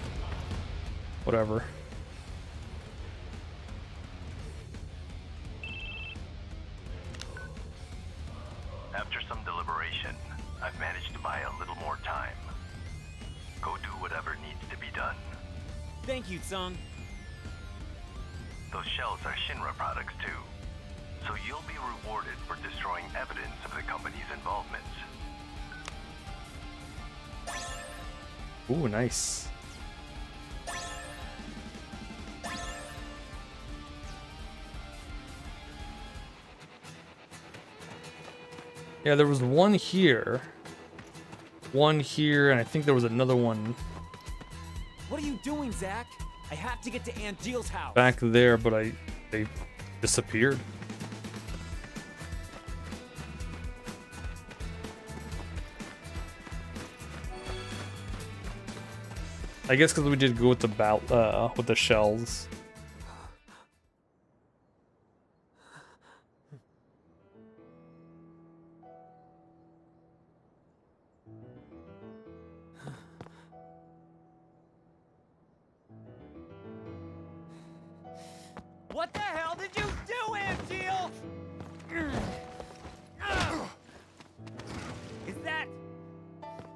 Whatever. After some deliberation, I've managed to buy a little more time. Go do whatever needs to be done. Thank you, Tsung. Those shells are Shinra products too, so you'll be rewarded for destroying evidence of the company's involvement. Ooh, nice. Yeah, there was one here, and I think there was another one What are you doing, Zack? I have to get to Angeal's house. back there, but they disappeared. I guess because we did go with the shells. What the hell did you do, Angeal?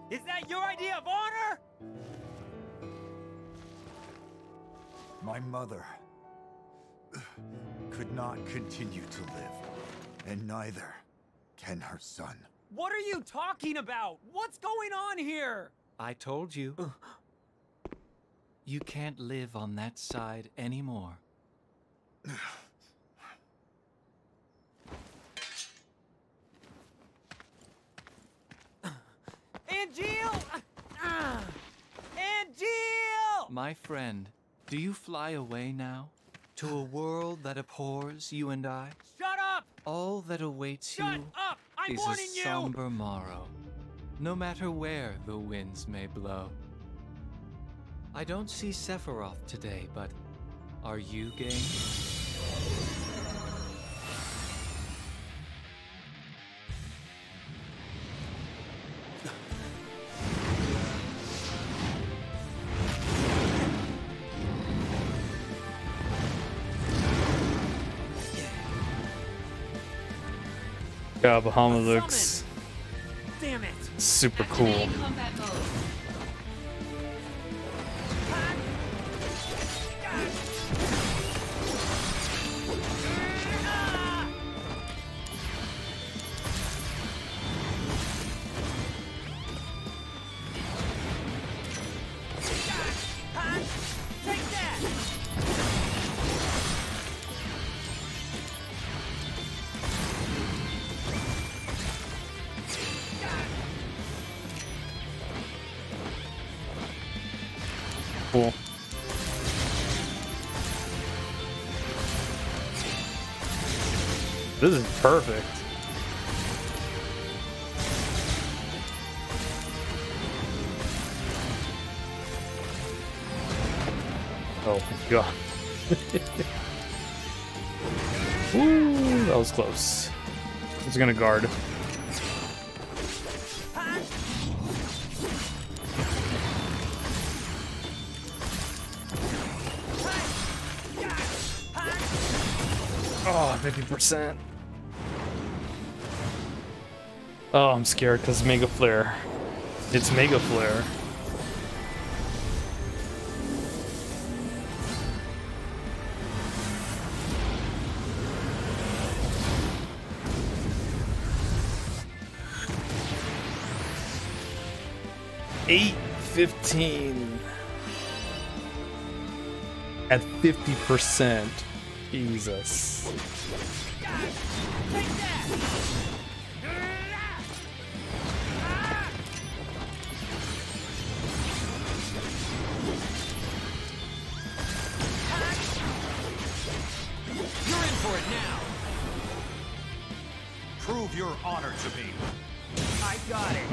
Is that your idea of honor? My mother could not continue to live, and neither can her son. What are you talking about? What's going on here? I told you. You can't live on that side anymore. Angeal! Angeal! My friend, do you fly away now? To a world that abhors you and I? Shut up! All that awaits Shut you up! I'm is warning a you! somber morrow, no matter where the winds may blow. I don't see Sephiroth today, but are you game? Yeah, Bahamut looks Damn it. super cool. Activating combat mode. Take that. Cool. This is perfect. Oh my god. Ooh, that was close. I was gonna guard. Oh, 50%. Oh, I'm scared because Mega Flare. It's Mega Flare. $8.15 at 50%. Jesus. You're in for it now. Prove your honor to me. I got it.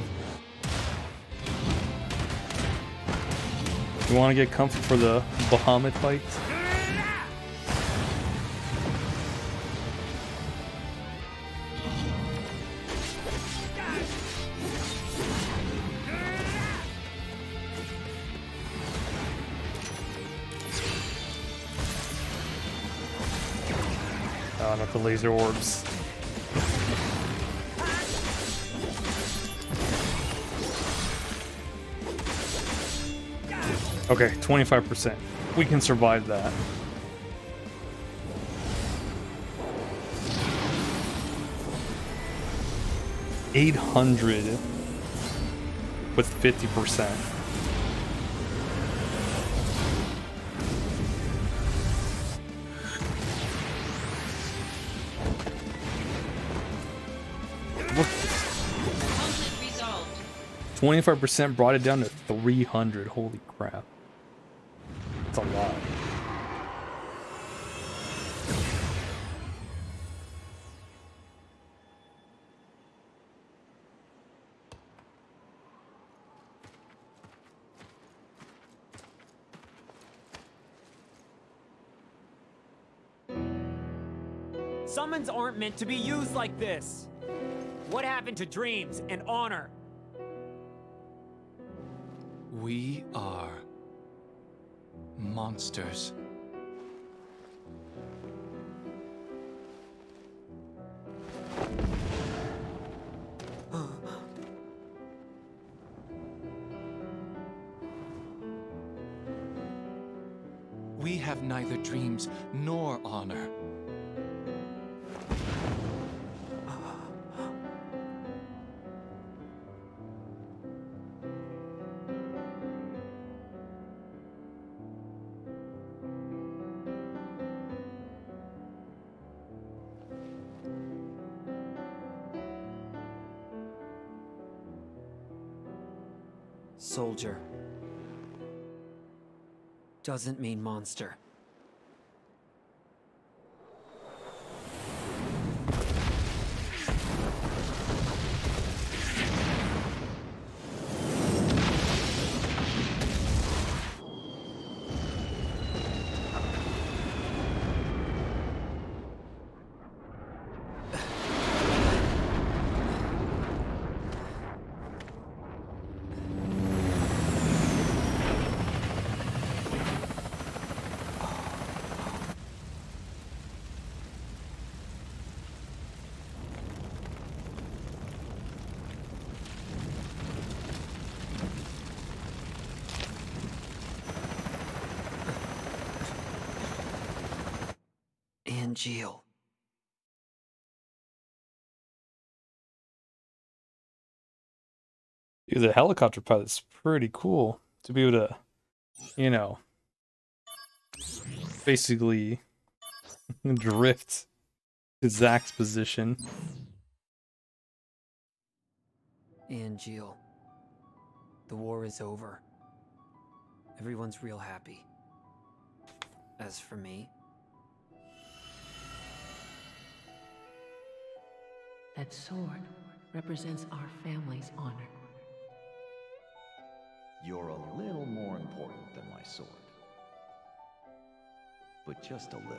You want to get comfy for the Bahamut fight? Oh, not the laser orbs. Okay, 25%. We can survive that. $800 with 50%. Conflict resolved. 25% brought it down to 300. Holy crap. That's a lot. Summons aren't meant to be used like this. What happened to dreams and honor? We are monsters. We have neither dreams nor honor. Soldier doesn't mean monster. Angeal. Dude, the helicopter pilot's pretty cool to be able to, you know, basically drift to Zack's position. Angeal. The war is over. Everyone's real happy. As for me, That sword represents our family's honor. You're a little more important than my sword. But just a little.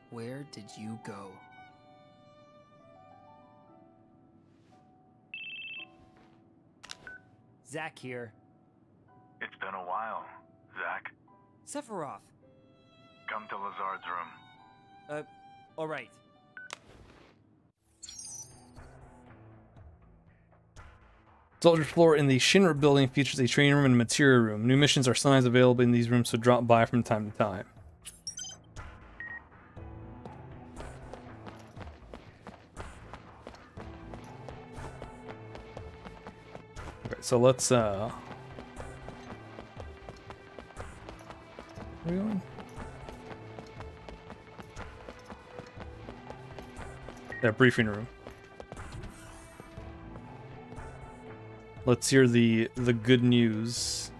where did you go? Zack here. It's been a while, Zack. Sephiroth. Come to Lazard's room. Alright. Soldier's floor in the Shinra building features a training room and a materia room. New missions are sometimes available in these rooms, so drop by from time to time. Okay, so let's where are we going? That briefing room. Let's hear the good news.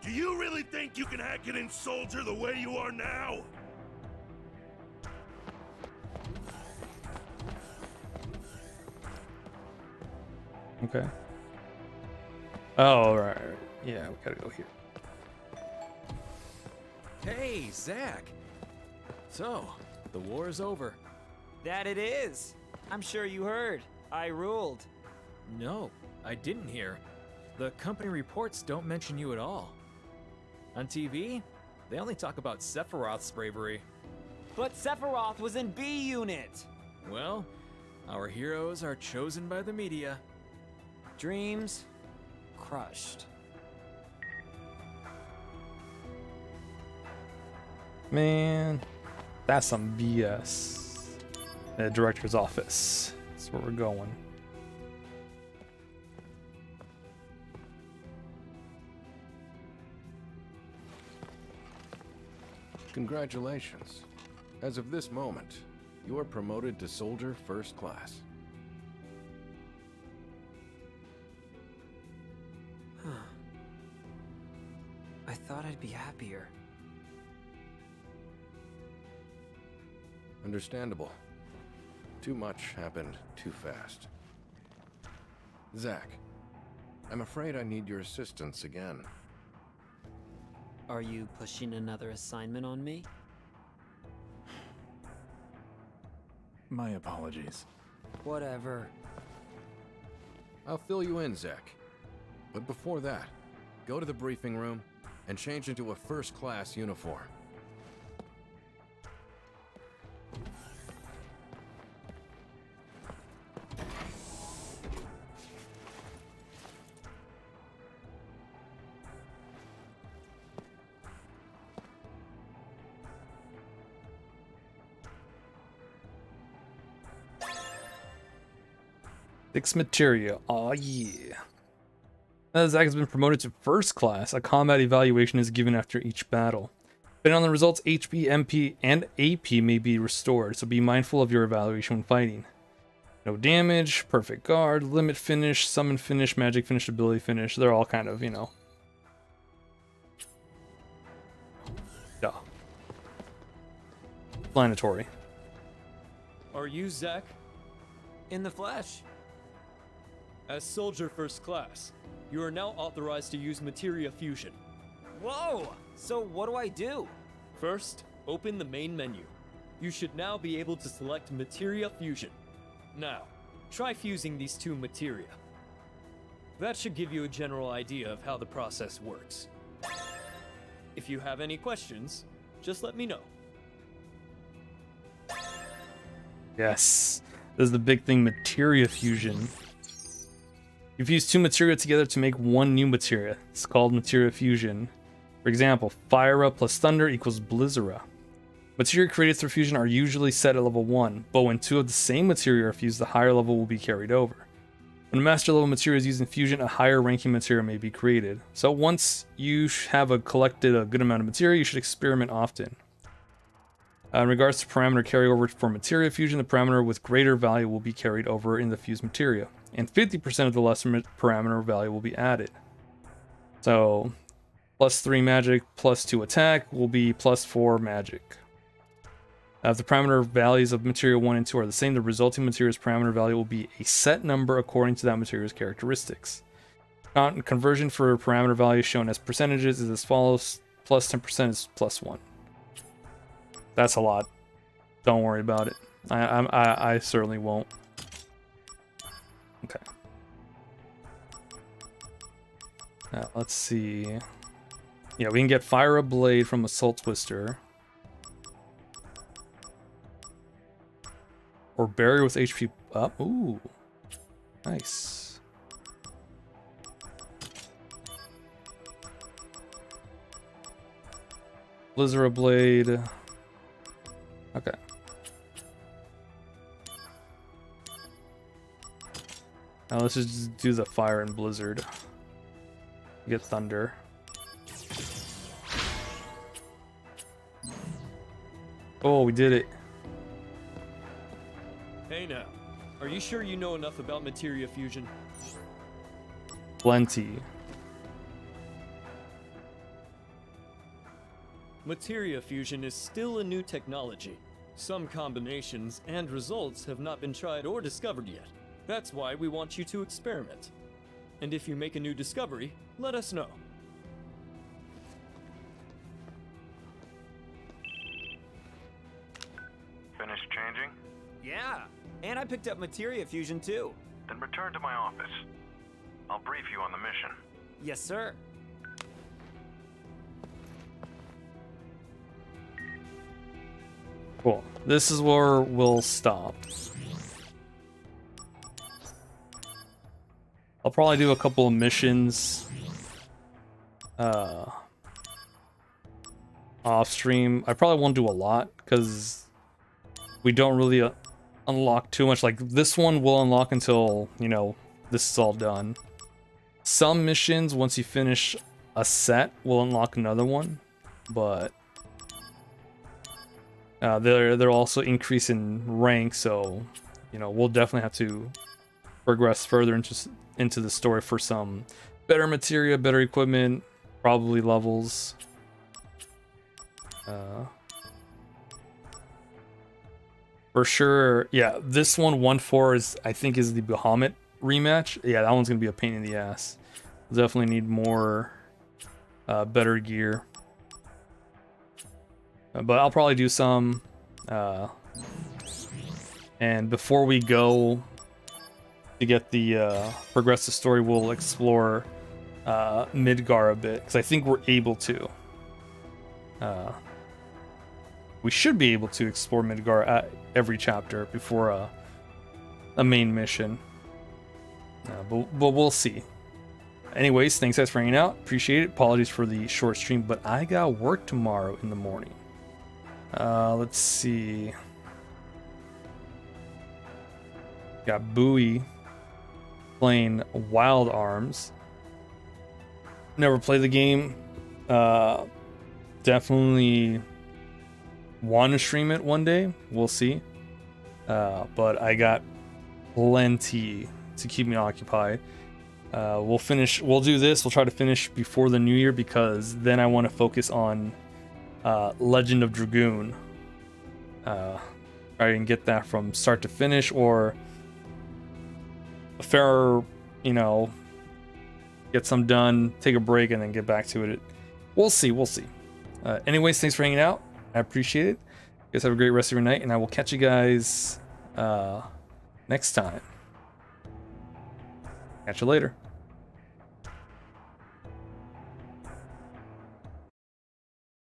Do you really think you can hack it in Soldier the way you are now? Okay. Oh, right. Yeah, we gotta go here. Hey, Zack. So, the war is over. That it is. I'm sure you heard. I ruled. No, I didn't hear. The company reports don't mention you at all. On TV, they only talk about Sephiroth's bravery. But Sephiroth was in B Unit. Well, our heroes are chosen by the media. Dreams crushed. Man, that's some BS. The director's office. That's where we're going. Congratulations. As of this moment, you are promoted to Soldier First Class. Huh. I thought I'd be happier. Understandable. Too much happened too fast. Zack, I'm afraid I need your assistance again. Are you pushing another assignment on me? My apologies. Whatever. I'll fill you in, Zack. But before that, go to the briefing room and change into a first-class uniform. Six materia. Aw, yeah. Now that Zack has been promoted to first class, a combat evaluation is given after each battle. Depending on the results, HP, MP, and AP may be restored, so be mindful of your evaluation when fighting. No damage, perfect guard, limit finish, summon finish, magic finish, ability finish. They're all kind of, you know. Duh. Explanatory. Are you Zack? In the flesh. As Soldier First Class, you are now authorized to use Materia Fusion. Whoa! So what do I do? First, open the main menu. You should now be able to select Materia Fusion. Now, try fusing these two materia. That should give you a general idea of how the process works. If you have any questions, just let me know. Yes. This is the big thing, materia fusion. You fuse two materia together to make one new materia. It's called materia fusion. For example, Fyra plus Thunder equals Blizzara. Materia created through fusion are usually set at level 1, but when two of the same materia are fused, the higher level will be carried over. When a master level materia is used in fusion, a higher ranking materia may be created. So once you have collected a good amount of materia, you should experiment often. In regards to parameter carryover for materia fusion, the parameter with greater value will be carried over in the fused materia, and 50% of the lesser parameter value will be added. So, +3 magic, +2 attack will be +4 magic. If the parameter values of materia 1 and 2 are the same, the resulting materia's parameter value will be a set number according to that materia's characteristics. Conversion for parameter values shown as percentages is as follows: +10% is +1. That's a lot. Don't worry about it. I certainly won't. Okay. Now let's see. Yeah, we can get Fyra Blade from Assault Twister. Or Barrier with HP up. Ooh. Nice. Blizzara Blade. Okay. Now let's just do the Fire and Blizzard. Get Thunder. Oh, we did it. Hey now, are you sure you know enough about materia fusion? Plenty. Materia fusion is still a new technology. Some combinations and results have not been tried or discovered yet. That's why we want you to experiment. And if you make a new discovery, let us know. Finished changing? Yeah, and I picked up materia fusion too. Then return to my office. I'll brief you on the mission. Yes, sir. Cool. This is where we'll stop. I'll probably do a couple of missions off stream. I probably won't do a lot because we don't really unlock too much. Like this one will unlock until, you know, this is all done. Some missions, once you finish a set, will unlock another one, but they're also increase in rank, so you know we'll definitely have to progress further into the story for some better materia, better equipment, probably levels. For sure, yeah. This one 1-4 is, I think, is the Bahamut rematch. Yeah, that one's gonna be a pain in the ass. Definitely need more better gear. But I'll probably do some. And before we go to get the progressive story, we'll explore Midgar a bit, because I think we're able to. We should be able to explore Midgar at every chapter before a main mission. But we'll see. Anyways, thanks guys for hanging out. Appreciate it. Apologies for the short stream, but I got work tomorrow in the morning. Let's see. Got Bowie playing Wild Arms. Never played the game. Definitely want to stream it one day. We'll see. But I got plenty to keep me occupied. We'll do this. We'll try to finish before the new year, because then I want to focus on Legend of Dragoon. I can get that from start to finish, or a fair, you know, get some done, take a break, and then get back to it. We'll see. Anyways, thanks for hanging out. I appreciate it. You guys have a great rest of your night, and I will catch you guys next time. Catch you later.